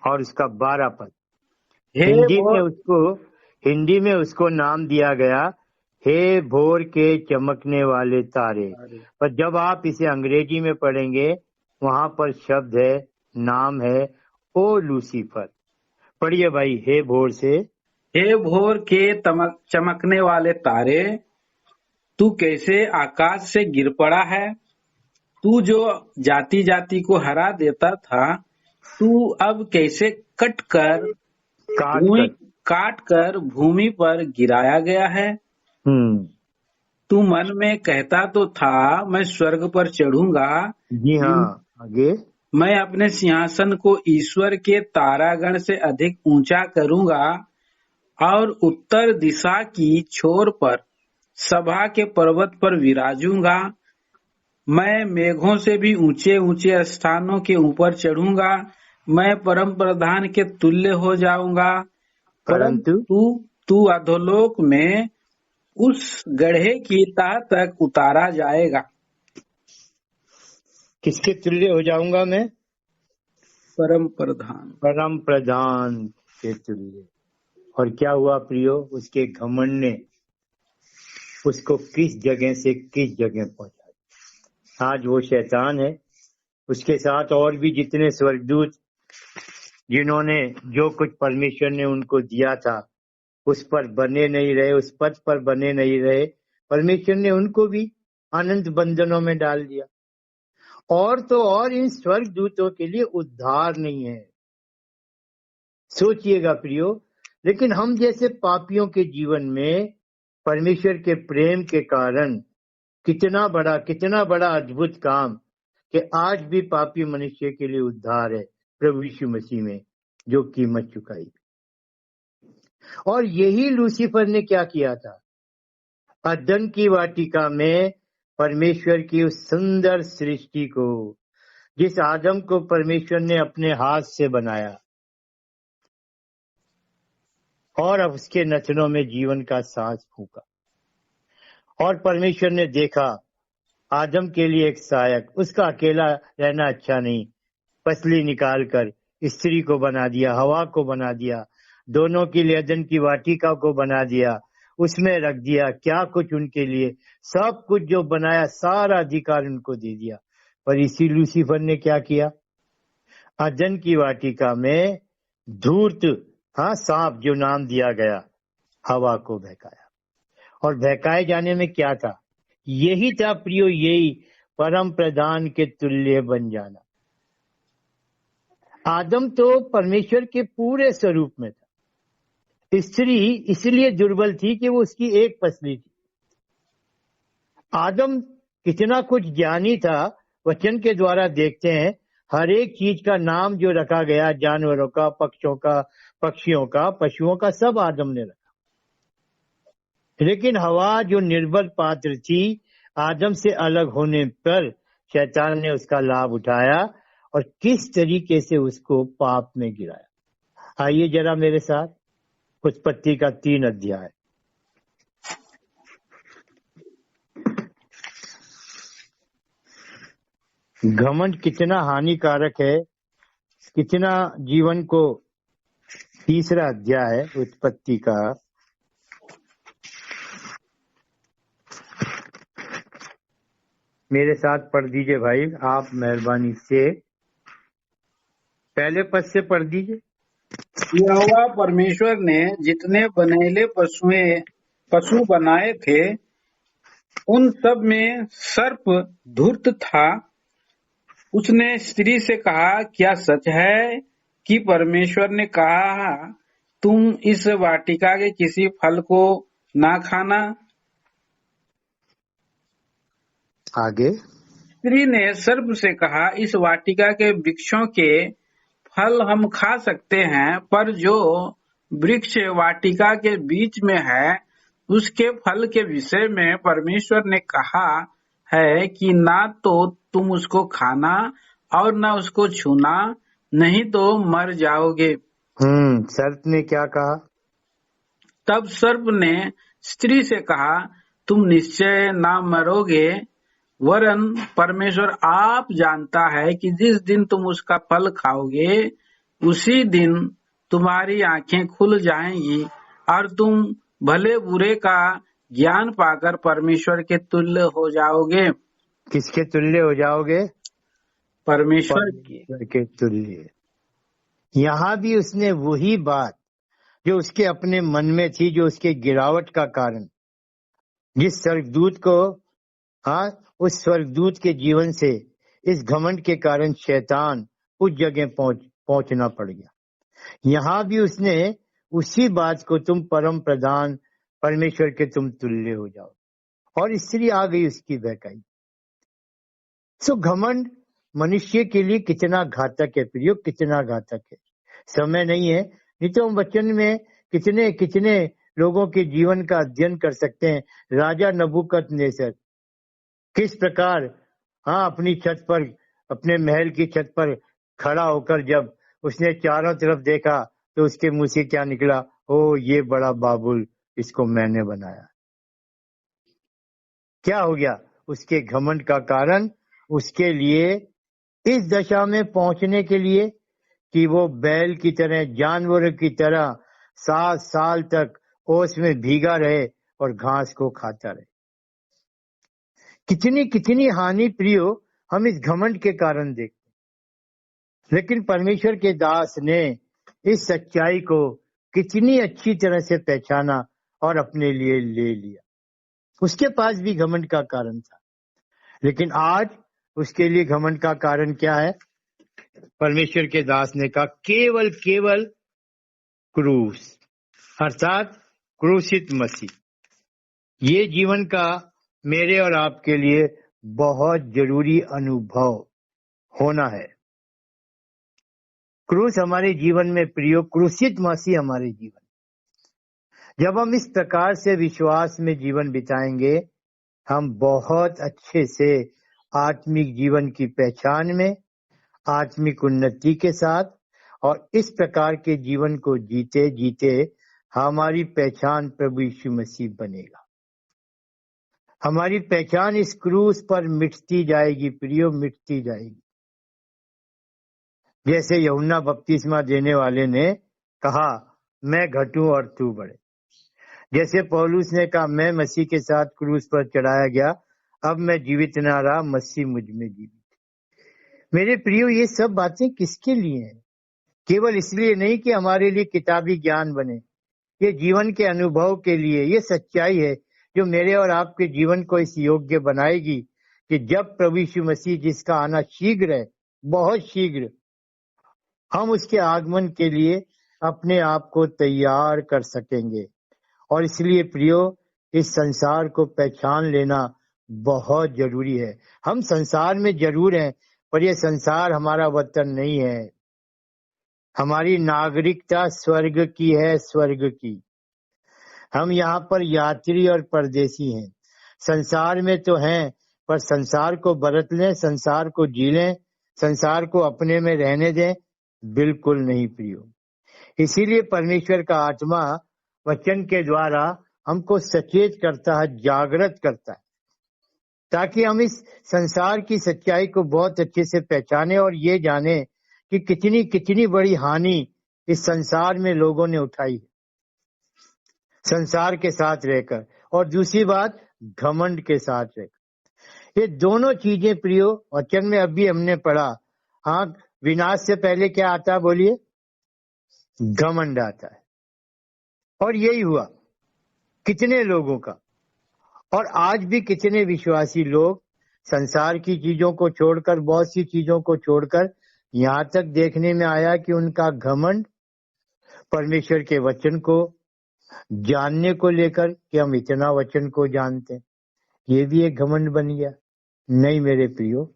और उसका 12 पद। हिंदी में उसको नाम दिया गया हे भोर के चमकने वाले तारे। पर जब आप इसे अंग्रेजी में पढ़ेंगे, वहां पर शब्द है, नाम है ओ लूसीफर। पढ़िए भाई, हे भोर से। हे भोर के चमकने वाले तारे, तू कैसे आकाश से गिर पड़ा है। तू जो जाति जाति को हरा देता था, तू अब कैसे काट कर भूमि पर गिराया गया है। तू मन में कहता तो था, मैं स्वर्ग पर चढ़ूंगा। जी हाँ, आगे। मैं अपने सिंहासन को ईश्वर के तारागण से अधिक ऊंचा करूंगा और उत्तर दिशा की छोर पर सभा के पर्वत पर विराजूंगा। मैं मेघों से भी ऊंचे ऊंचे स्थानों के ऊपर चढ़ूंगा। मैं परम प्रधान के तुल्य हो जाऊंगा, परंतु तू अधोलोक में उस गड्ढे की तह तक उतारा जाएगा। किसके तुल्य हो जाऊंगा मैं? परम प्रधान के तुल्य। और क्या हुआ प्रियो? उसके घमंड ने उसको किस जगह से किस जगह पहुंचा। आज वो शैतान है, उसके साथ और भी जितने स्वर्गदूत, जिन्होंने जो कुछ परमेश्वर ने उनको दिया था उस पर बने नहीं रहे, उस पद पर बने नहीं रहे, परमेश्वर ने उनको भी अनंत बंधनों में डाल दिया। और तो और इन स्वर्गदूतों के लिए उद्धार नहीं है। सोचिएगा प्रियो, लेकिन हम जैसे पापियों के जीवन में परमेश्वर के प्रेम के कारण कितना बड़ा अद्भुत काम कि आज भी पापी मनुष्य के लिए उद्धार है प्रभु यीशु मसीह में, जो कीमत चुकाई। और यही लूसीफर ने क्या किया था? अदन की वाटिका में परमेश्वर की उस सुंदर सृष्टि को, जिस आदम को परमेश्वर ने अपने हाथ से बनाया, और अब उसके नथनों में जीवन का सांस फूंका, और परमेश्वर ने देखा आदम के लिए एक सहायक, उसका अकेला रहना अच्छा नहीं, पसली निकालकर स्त्री को बना दिया, हवा को बना दिया, दोनों के लिए अदन की वाटिका को बना दिया, उसमें रख दिया। क्या कुछ उनके लिए, सब कुछ जो बनाया, सारा अधिकार उनको दे दिया। पर इसी लूसीफर ने क्या किया? अदन की वाटिका में धूर्त, सांप जो नाम दिया गया, हवा को बहकाया। और बहकाए जाने में क्या था? यही था प्रियो, यही परम प्रधान के तुल्य बन जाना। आदम तो परमेश्वर के पूरे स्वरूप में था। स्त्री इसलिए दुर्बल थी कि वो उसकी एक पसली थी। आदम कितना कुछ ज्ञानी था, वचन के द्वारा देखते हैं। हर एक चीज का नाम जो रखा गया, जानवरों का, पक्षियों का, पशुओं का, सब आदम ने रखा। लेकिन हवा जो निर्बल पात्र थी, आदम से अलग होने पर शैतान ने उसका लाभ उठाया और किस तरीके से उसको पाप में गिराया। आइए जरा मेरे साथ उत्पत्ति का 3 अध्याय। घमंड कितना हानिकारक है, कितना जीवन को। तीसरा अध्याय है उत्पत्ति का, मेरे साथ पढ़ दीजिए भाई, आप मेहरबानी से पहले पद से पढ़ दीजिए। यहोवा परमेश्वर ने जितने बनेले पशु बनाए थे, उन सब में सर्प धूर्त था। उसने स्त्री से कहा, क्या सच है कि परमेश्वर ने कहा, तुम इस वाटिका के किसी फल को ना खाना? आगे। स्त्री ने सर्प से कहा, इस वाटिका के वृक्षों के फल हम खा सकते हैं, पर जो वृक्ष वाटिका के बीच में है, उसके फल के विषय में परमेश्वर ने कहा है कि ना तो तुम उसको खाना और न उसको छूना, नहीं तो मर जाओगे। सर्प ने क्या कहा? तब सर्प ने स्त्री से कहा, तुम निश्चय ना मरोगे, वरन परमेश्वर आप जानता है कि जिस दिन तुम उसका फल खाओगे, उसी दिन तुम्हारी आंखें खुल जाएंगी और तुम भले बुरे का ज्ञान पाकर परमेश्वर के तुल्य हो जाओगे। किसके तुल्य हो जाओगे? परमेश्वर के तुल्य। यहाँ भी उसने वही बात जो उसके अपने मन में थी, जो उसके गिरावट का कारण, जिस स्वर्गदूत को, उस स्वर्गदूत के जीवन से इस घमंड के कारण शैतान उस जगह पहुंचना पड़ गया। यहाँ भी उसने उसी बात को, तुम परम प्रधान परमेश्वर के तुम तुल्य हो जाओ, और स्त्री आ गई उसकी बहकाई। सो घमंड मनुष्य के लिए कितना घातक है प्रियो, कितना घातक है। समय नहीं है, नहीं तो हम वचन में कितने कितने लोगों के जीवन का अध्ययन कर सकते हैं। राजा नबूकदनेस्सर किस प्रकार अपनी छत पर, अपने महल की छत पर खड़ा होकर जब उसने चारों तरफ देखा, तो उसके मुंह से क्या निकला? ओ ये बड़ा बाबुल, इसको मैंने बनाया। क्या हो गया? उसके घमंड का कारण उसके लिए इस दशा में पहुंचने के लिए कि वो बैल की तरह, जानवरों की तरह 7 साल तक ओस में भीगा रहे और घास को खाता रहे। कितनी कितनी हानि प्रियो हम इस घमंड के कारण देखते। लेकिन परमेश्वर के दास ने इस सच्चाई को कितनी अच्छी तरह से पहचाना और अपने लिए ले लिया। उसके पास भी घमंड का कारण था, लेकिन आज उसके लिए घमंड का कारण क्या है? परमेश्वर के दास ने कहा, केवल केवल क्रूस, अर्थात क्रूसित मसीह। ये जीवन का मेरे और आपके लिए बहुत जरूरी अनुभव होना है। क्रूस हमारे जीवन में प्रियो, क्रूसित मसीह हमारे जीवन। जब हम इस प्रकार से विश्वास में जीवन बिताएंगे, हम बहुत अच्छे से आत्मिक जीवन की पहचान में, आत्मिक उन्नति के साथ, और इस प्रकार के जीवन को जीते जीते हमारी पहचान प्रभु यीशु मसीह बनेगा। हमारी पहचान इस क्रूस पर मिटती जाएगी प्रियो, मिटती जाएगी। जैसे यूहन्ना बपतिस्मा देने वाले ने कहा, मैं घटूं और तू बढ़े। जैसे पौलुस ने कहा, मैं मसीह के साथ क्रूस पर चढ़ाया गया, अब मैं जीवित न रहा, मसीह मुझ में जीवित। मेरे प्रियो, ये सब बातें किसके लिए हैं? केवल इसलिए नहीं कि हमारे लिए किताबी ज्ञान बने, ये जीवन के अनुभव के लिए। ये सच्चाई है जो मेरे और आपके जीवन को इस योग्य बनाएगी कि जब प्रभु यीशु मसीह, जिसका आना शीघ्र है, बहुत शीघ्र, हम उसके आगमन के लिए अपने आप को तैयार कर सकेंगे। और इसलिए प्रियो, इस संसार को पहचान लेना बहुत जरूरी है। हम संसार में जरूर हैं, पर यह संसार हमारा वतन नहीं है। हमारी नागरिकता स्वर्ग की है, स्वर्ग की। हम यहाँ पर यात्री और परदेसी हैं। संसार में तो हैं, पर संसार को बरत लें, संसार को जी लें, संसार को अपने में रहने दें, बिल्कुल नहीं प्रियो। इसीलिए परमेश्वर का आत्मा वचन के द्वारा हमको सचेत करता है, जागृत करता है, ताकि हम इस संसार की सच्चाई को बहुत अच्छे से पहचाने और ये जाने कि कितनी कितनी बड़ी हानि इस संसार में लोगों ने उठाई संसार के साथ रहकर, और दूसरी बात घमंड के साथ रहकर। ये दोनों चीजें प्रियो वचन में अभी हमने पढ़ा। हाँ, विनाश से पहले क्या आता है बोलिए? घमंड आता है। और यही हुआ कितने लोगों का। और आज भी कितने विश्वासी लोग संसार की चीजों को छोड़कर, बहुत सी चीजों को छोड़कर, यहाँ तक देखने में आया कि उनका घमंड परमेश्वर के वचन को जानने को लेकर कि हम इतना वचन को जानते हैं, ये भी एक घमंड बन गया। नहीं मेरे प्रियो,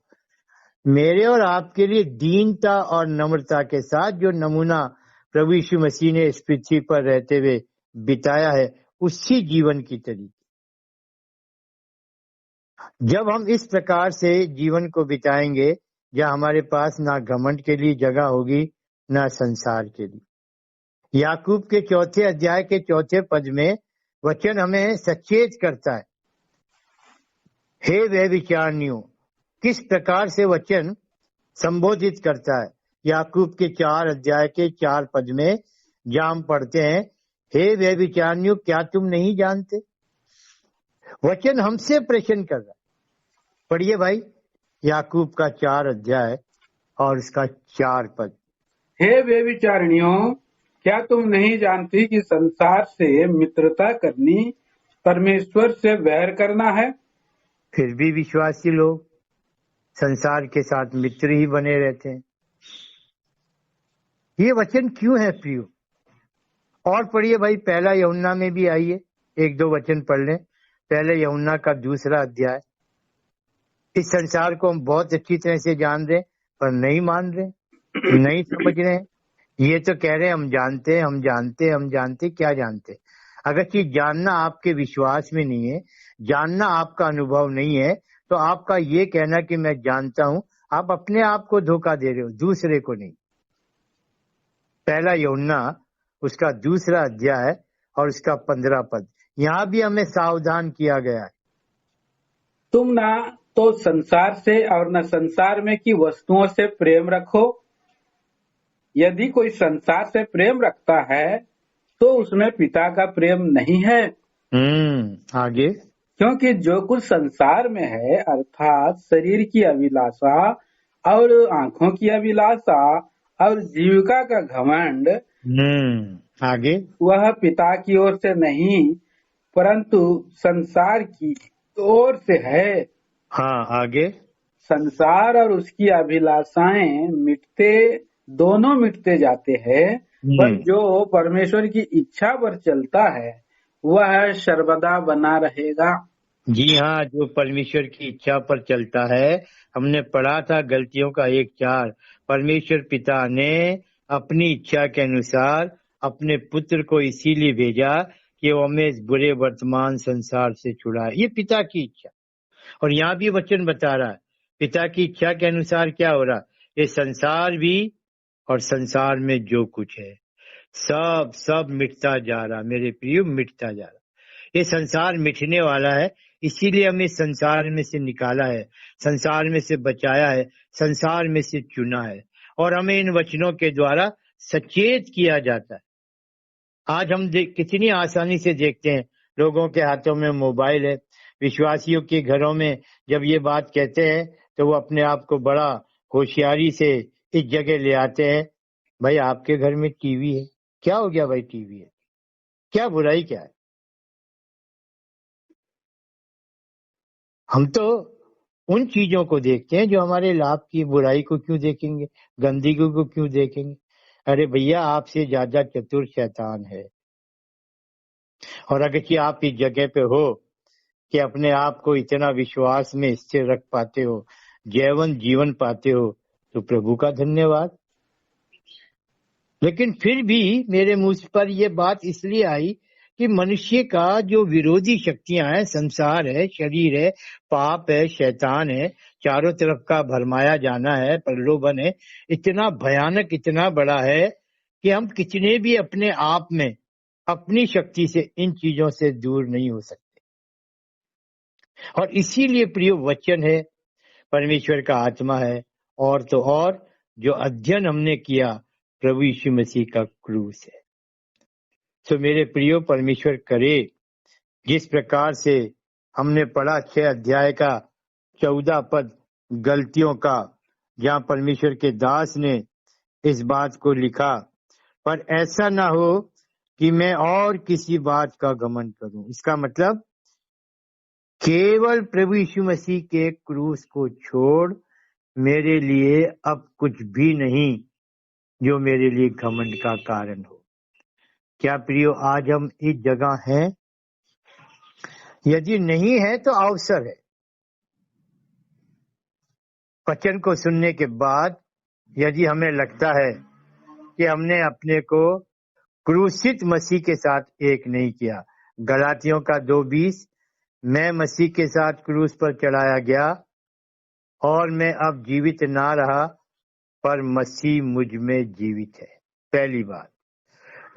मेरे और आपके लिए दीनता और नम्रता के साथ जो नमूना प्रभु यीशु मसीह ने इस पृथ्वी पर रहते हुए बिताया है, उसी जीवन की तरीके। जब हम इस प्रकार से जीवन को बिताएंगे, जहाँ हमारे पास ना घमंड के लिए जगह होगी, ना संसार के लिए। याकूब के 4 अध्याय के 4 पद में वचन हमें सचेत करता है। हे व्यभिचारिणियों, किस प्रकार से वचन संबोधित करता है। याकूब के 4 अध्याय के 4 पद में जहाँ हम पढ़ते हैं, हे व्यभिचारिणियों, क्या तुम नहीं जानते। वचन हमसे प्रश्न कर रहा है। पढ़िए भाई, याकूब का 4 अध्याय और इसका 4 पद। हे व्यभिचारिणियों, क्या तुम नहीं जानती कि संसार से मित्रता करनी परमेश्वर से वैर करना है। फिर भी विश्वासी लोग संसार के साथ मित्र ही बने रहते हैं। ये वचन क्यों है प्रियो? और पढ़िए भाई, 1 यूहन्ना में भी आइए, 1-2 वचन पढ़ लें। 1 यूहन्ना का 2 अध्याय। इस संसार को हम बहुत अच्छी तरह से जान रहे, पर नहीं मान रहे, नहीं समझ रहे। ये तो कह रहे हैं हम जानते, हम जानते, हम जानते। क्या जानते? अगर चीज जानना आपके विश्वास में नहीं है, जानना आपका अनुभव नहीं है, तो आपका ये कहना कि मैं जानता हूं, आप अपने आप को धोखा दे रहे हो, दूसरे को नहीं। 1 यूहन्ना उसका 2 अध्याय और उसका 15 पद, यहाँ भी हमें सावधान किया गया है। तुम ना तो संसार से और न संसार में की वस्तुओं से प्रेम रखो। यदि कोई संसार से प्रेम रखता है तो उसमें पिता का प्रेम नहीं है। आगे। क्योंकि जो कुछ संसार में है, अर्थात शरीर की अभिलाषा और आंखों की अभिलाषा और जीविका का घमंड, आगे। वह पिता की ओर से नहीं परंतु संसार की ओर से है। हाँ, आगे। संसार और उसकी अभिलाषाएं दोनों मिटते जाते हैं, पर जो परमेश्वर की इच्छा पर चलता है वह सर्वदा बना रहेगा। जी हाँ, जो परमेश्वर की इच्छा पर चलता है। हमने पढ़ा था गलतियों का 1:4, परमेश्वर पिता ने अपनी इच्छा के अनुसार अपने पुत्र को इसीलिए भेजा कि वो हमें इस बुरे वर्तमान संसार से छुड़ाए। ये पिता की इच्छा। और यहाँ भी वचन बता रहा है पिता की इच्छा के अनुसार क्या हो रहा। ये संसार भी और संसार में जो कुछ है सब मिटता जा रहा। मेरे प्रिय, मिटता जा रहा। ये संसार मिटने वाला है, इसीलिए हमें संसार में से निकाला है, संसार में से बचाया है, संसार में से चुना है, और हमें इन वचनों के द्वारा सचेत किया जाता है। आज हम कितनी आसानी से देखते हैं, लोगों के हाथों में मोबाइल है। विश्वासियों के घरों में जब ये बात कहते हैं तो वो अपने आप को बड़ा होशियारी से इस जगह ले आते हैं, भाई आपके घर में टीवी है, क्या हो गया भाई, टीवी है, क्या बुराई क्या है। हम तो उन चीजों को देखते हैं जो हमारे लाभ की। बुराई को क्यों देखेंगे, गंदगी को क्यों देखेंगे। अरे भैया, आपसे ज्यादा चतुर शैतान है। और अगर कि आप इस जगह पे हो कि अपने आप को इतना विश्वास में स्थिर रख पाते हो, जैवन जीवन पाते हो, तो प्रभु का धन्यवाद। लेकिन फिर भी मेरे मुझ पर यह बात इसलिए आई कि मनुष्य का जो विरोधी शक्तियां हैं, संसार है, शरीर है, पाप है, शैतान है, चारों तरफ का भरमाया जाना है, प्रलोभन है, इतना भयानक, इतना बड़ा है कि हम कितने भी अपने आप में अपनी शक्ति से इन चीजों से दूर नहीं हो सकते। और इसीलिए प्रिय वचन है, परमेश्वर का आत्मा है, और तो और जो अध्ययन हमने किया प्रभु यीशु मसीह का क्रूस है। तो मेरे प्रियो, परमेश्वर करे जिस प्रकार से हमने पढ़ा 6 अध्याय का 14 पद गलतियों का, जहाँ परमेश्वर के दास ने इस बात को लिखा, पर ऐसा ना हो कि मैं और किसी बात का घमंड करूं। इसका मतलब केवल प्रभु यीशु मसीह के क्रूस को छोड़ मेरे लिए अब कुछ भी नहीं जो मेरे लिए घमंड का कारण हो। क्या प्रियो, आज हम इस जगह हैं? यदि नहीं है तो अवसर है। वचन को सुनने के बाद यदि हमें लगता है कि हमने अपने को क्रूसित मसीह के साथ एक नहीं किया, गलातियों का 2:20, मैं मसीह के साथ क्रूस पर चढ़ाया गया और मैं अब जीवित ना रहा पर मसीह मुझ में जीवित है। पहली बात।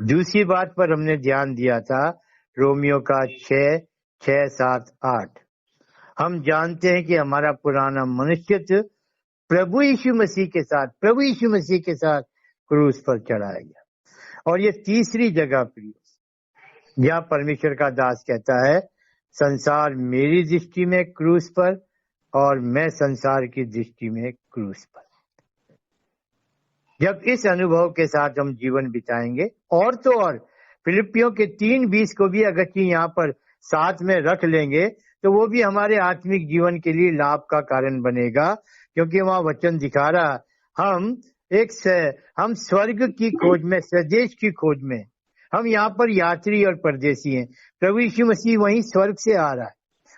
दूसरी बात पर हमने ध्यान दिया था रोमियो का 6, 7, 8। हम जानते हैं कि हमारा पुराना मनुष्य प्रभु यीशु मसीह के साथ क्रूस पर चढ़ाया गया। और ये तीसरी जगह प्रिय, जहाँ परमेश्वर का दास कहता है, संसार मेरी दृष्टि में क्रूस पर और मैं संसार की दृष्टि में क्रूस पर। जब इस अनुभव के साथ हम जीवन बिताएंगे, और तो और फिलिपियों के 3:20 को भी अगर यहाँ पर साथ में रख लेंगे तो वो भी हमारे आत्मिक जीवन के लिए लाभ का कारण बनेगा, क्योंकि वहाँ वचन दिखा रहा हम स्वर्ग की खोज में, स्वदेश की खोज में, हम यहाँ पर यात्री और परदेसी हैं। प्रभु यीशु मसीह वहीं स्वर्ग से आ रहा है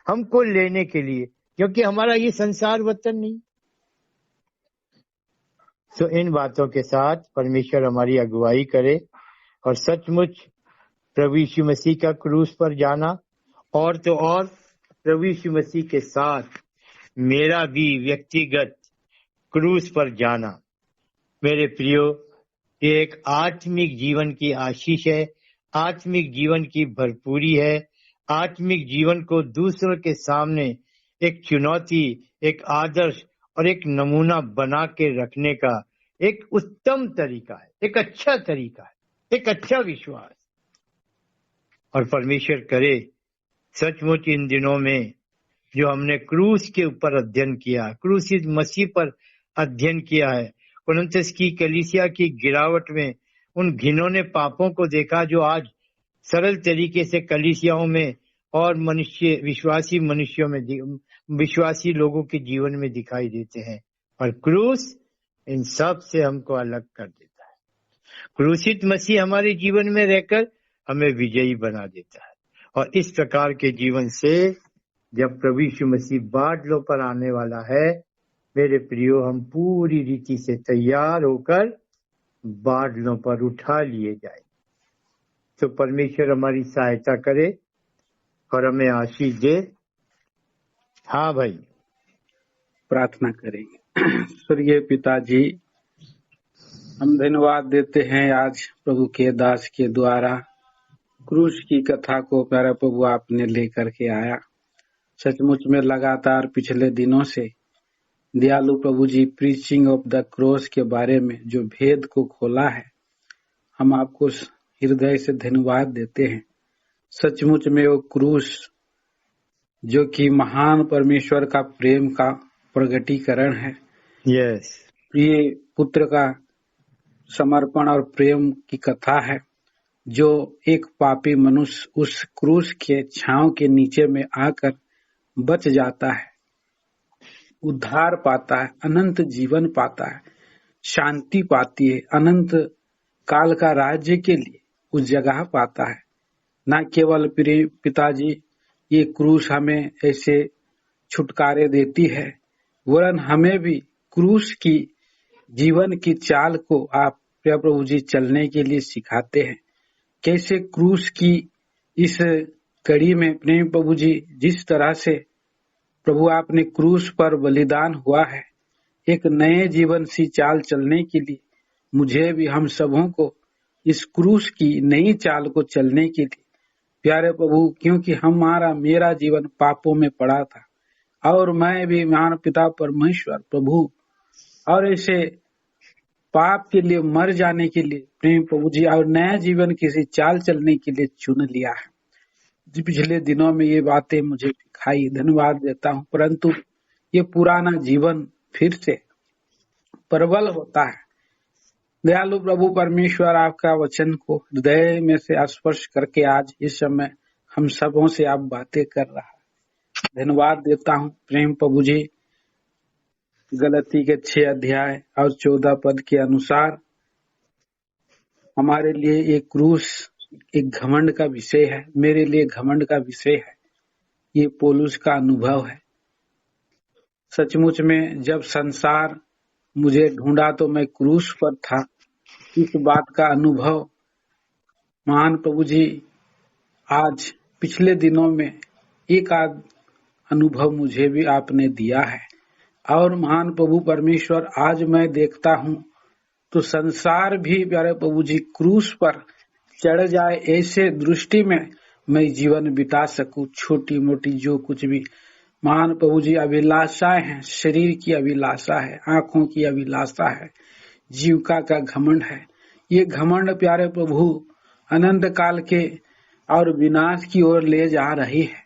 हमको लेने के लिए, क्योंकि हमारा ये संसार वतन नहीं। तो इन बातों के साथ परमेश्वर हमारी अगुवाई करे और सचमुच प्रभु यीशु मसीह का क्रूस पर जाना, और तो और प्रभु यीशु मसीह के साथ मेरा भी व्यक्तिगत क्रूस पर जाना। मेरे प्रियो, ये एक आत्मिक जीवन की आशीष है, आत्मिक जीवन की भरपूरी है, आत्मिक जीवन को दूसरों के सामने एक चुनौती, एक आदर्श और एक नमूना बना के रखने का एक उत्तम तरीका है, एक अच्छा तरीका है, एक अच्छा विश्वास। और परमेश्वर करे सचमुच इन दिनों में जो हमने क्रूस के ऊपर अध्ययन किया, क्रूसित मसीह पर अध्ययन किया है, कुरिन्थस की कलीसिया की गिरावट में उन घिनौने पापों को देखा जो आज सरल तरीके से कलीसियाओं में और विश्वासी मनुष्यों में, विश्वासी लोगों के जीवन में दिखाई देते हैं, और क्रूस इन सब से हमको अलग कर देता है। क्रूसित मसीह हमारे जीवन में रहकर हमें विजयी बना देता है। और इस प्रकार के जीवन से जब प्रभु यीशु मसीह बादलों पर आने वाला है, मेरे प्रियो, हम पूरी रीति से तैयार होकर बादलों पर उठा लिए जाए। तो परमेश्वर हमारी सहायता करे और हमें आशीष दे। हाँ भाई, प्रार्थना करेंगे। स्वर्गीय पिताजी, हम धन्यवाद देते हैं आज प्रभु के दास के द्वारा क्रूस की कथा को प्यारा प्रभु आपने लेकर के आया। सचमुच में लगातार पिछले दिनों से दयालु प्रभु जी प्रीचिंग ऑफ द क्रॉस के बारे में जो भेद को खोला है, हम आपको हृदय से धन्यवाद देते हैं। सचमुच में वो क्रूस जो कि महान परमेश्वर का प्रेम का प्रगटीकरण है, यस, प्रिय पुत्र का समर्पण और प्रेम की कथा है, जो एक पापी मनुष्य उस क्रूस के छांव के नीचे में आकर बच जाता है, उद्धार पाता है, अनंत जीवन पाता है, शांति पाती है, अनंत काल का राज्य के लिए उस जगह पाता है। न केवल प्रिय पिताजी ये क्रूस हमें ऐसे छुटकारे देती है, वरन हमें भी क्रूस की जीवन की चाल को आप प्रिय प्रभु जी चलने के लिए सिखाते हैं। कैसे क्रूस की इस कड़ी में प्रेम प्रभु जी जिस तरह से प्रभु आपने क्रूस पर बलिदान हुआ है, एक नए जीवन सी चाल चलने के लिए मुझे भी, हम सबों को इस क्रूस की नई चाल को चलने के लिए प्यारे प्रभु, क्योंकि मेरा जीवन पापों में पड़ा था और मैं भी महान पिता परमेश्वर प्रभु और ऐसे पाप के लिए मर जाने के लिए प्रेम प्रभु जी और नया जीवन किसी चाल चलने के लिए चुन लिया है। जी, पिछले दिनों में ये बातें मुझे दिखाई, धन्यवाद देता हूँ। परंतु ये पुराना जीवन फिर से प्रबल होता है। दयालु प्रभु परमेश्वर, आपका वचन को हृदय में से स्पर्श करके आज इस समय हम सबों से आप बातें कर रहा है। धन्यवाद देता हूँ प्रेम प्रभु जी। गलती के 6 अध्याय और 14 पद के अनुसार हमारे लिए एक क्रूस एक घमंड का विषय है, मेरे लिए घमंड का विषय है। ये पौलुस का अनुभव है। सचमुच में जब संसार मुझे ढूंढा तो मैं क्रूस पर था। इस बात का अनुभव महान प्रभु जी आज पिछले दिनों में एक आध अनुभव मुझे भी आपने दिया है। और महान प्रभु परमेश्वर, आज मैं देखता हूँ तो संसार भी प्यारे प्रभु जी क्रूस पर चढ़ जाए, ऐसे दृष्टि में मैं जीवन बिता सकूं। छोटी मोटी जो कुछ भी महान प्रभु जी अभिलाषाएं हैं, शरीर की अभिलाषा है, आंखों की अभिलाषा है, जीविका का घमंड है, ये घमंड प्यारे प्रभु अनंत काल के और विनाश की ओर ले जा रही है।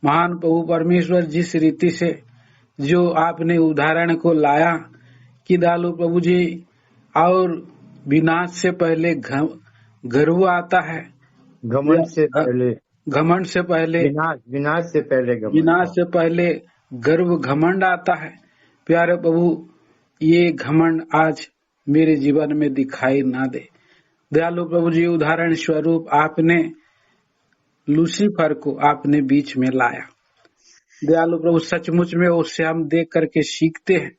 महान प्रभु परमेश्वर, जिस रीति से जो आपने उदाहरण को लाया कि दयालु प्रभु जी और विनाश से पहले गर्व आता है, घमंड से पहले घमंड से पहले विनाश से पहले विनाश से पहले गर्व घमंड आता है। प्यारे प्रभु, ये घमंड आज मेरे जीवन में दिखाई ना दे। दयालु प्रभु जी, उदाहरण स्वरूप आपने लूसीफर को आपने बीच में लाया। दयालु प्रभु, सचमुच में उससे हम देख करके सीखते हैं।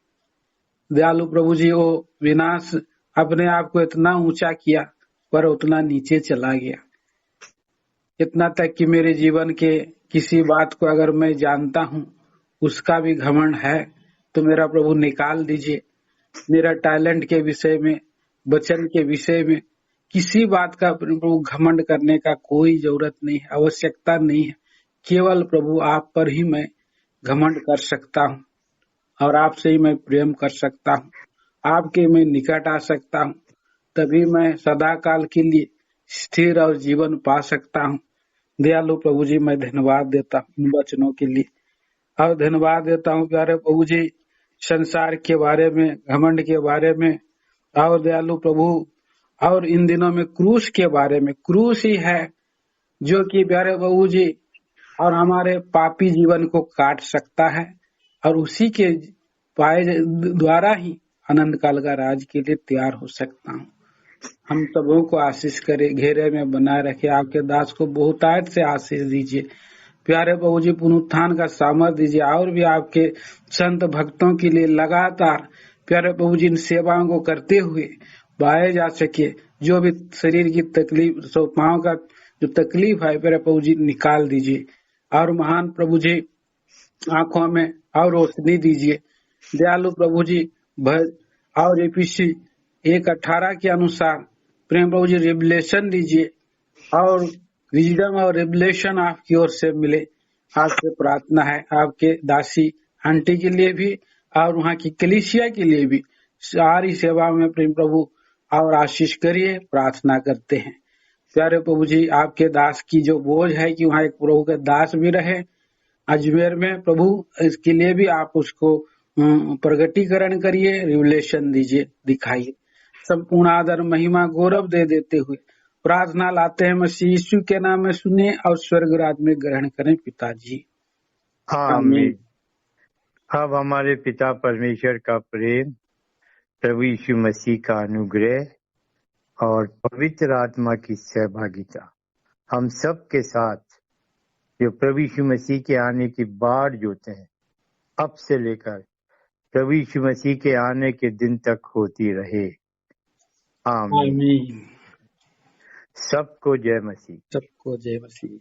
दयालु प्रभु जी, वो विनाश अपने आप को इतना ऊंचा किया पर उतना नीचे चला गया, इतना तक कि मेरे जीवन के किसी बात को अगर मैं जानता हूँ उसका भी घमंड है तो मेरा प्रभु निकाल दीजिए। मेरा टैलेंट के विषय में, वचन के विषय में किसी बात का प्रभु घमंड करने का कोई जरूरत नहीं है, आवश्यकता नहीं है। केवल प्रभु आप पर ही मैं घमंड कर सकता हूँ और आपसे ही मैं प्रेम कर सकता हूँ, आपके मैं निकट आ सकता हूँ, तभी मैं सदा काल के लिए स्थिर और जीवन पा सकता हूँ। दयालु प्रभु जी, मैं धन्यवाद देता हूँ इन वचनों के लिए और धन्यवाद देता हूँ प्यारे प्रभु जी संसार के बारे में, घमंड के बारे में और दयालु प्रभु और इन दिनों में क्रूस के बारे में। क्रूस ही है जो कि प्यारे प्रभु जी और हमारे पापी जीवन को काट सकता है और उसी के पाए द्वारा ही अनंत काल का राज के लिए तैयार हो सकता हूँ। हम सबों को आशीष करे, घेरे में बनाए रखे। आपके दास को बहुतायत से आशीष दीजिए प्यारे प्रभु जी, पुनरुत्थान का सामर्थ दीजिए और भी आपके संत भक्तों के लिए लगातार प्यारे प्रभु जी इन सेवाओं को करते हुए पाए जा सके। जो भी शरीर की तकलीफ, पांव का जो तकलीफ है प्यारे प्रभु जी निकाल दीजिए और महान प्रभु जी आंखों में और रोशनी दीजिए। दयालु प्रभु जी और एपीसी 1:18 के अनुसार प्रेम प्रभु जी रिवलेशन दीजिए और विजडम और रिवलेशन आपकी ओर से मिले। आपसे प्रार्थना है आपके दासी आंटी के लिए भी और वहाँ की कलीसिया के लिए भी सारी सेवा में प्रेम प्रभु और आशीष करिए, प्रार्थना करते हैं। प्यारे प्रभु जी, आपके दास की जो बोझ है कि वहाँ एक प्रभु के दास भी रहे अजमेर में प्रभु, इसके लिए भी आप उसको प्रगटीकरण करिए, रिवलेशन दीजिए, दिखाइए। संपूर्ण आदर महिमा गौरव दे देते हुए प्रार्थना लाते हैं मसीह यीशु के नाम में, सुने और स्वर्ग राज में ग्रहण करें पिताजी, आमीन। अब हमारे पिता परमेश्वर का प्रेम, प्रभु यीशु मसीह का अनुग्रह और पवित्र आत्मा की सहभागिता हम सब के साथ जो प्रभु यीशु मसीह के आने की बाट जोते हैं अब से लेकर प्रभु यीशु मसीह के आने के दिन तक होती रहे। आमीन। आमीन। सबको जय मसीह। सबको जय मसीह।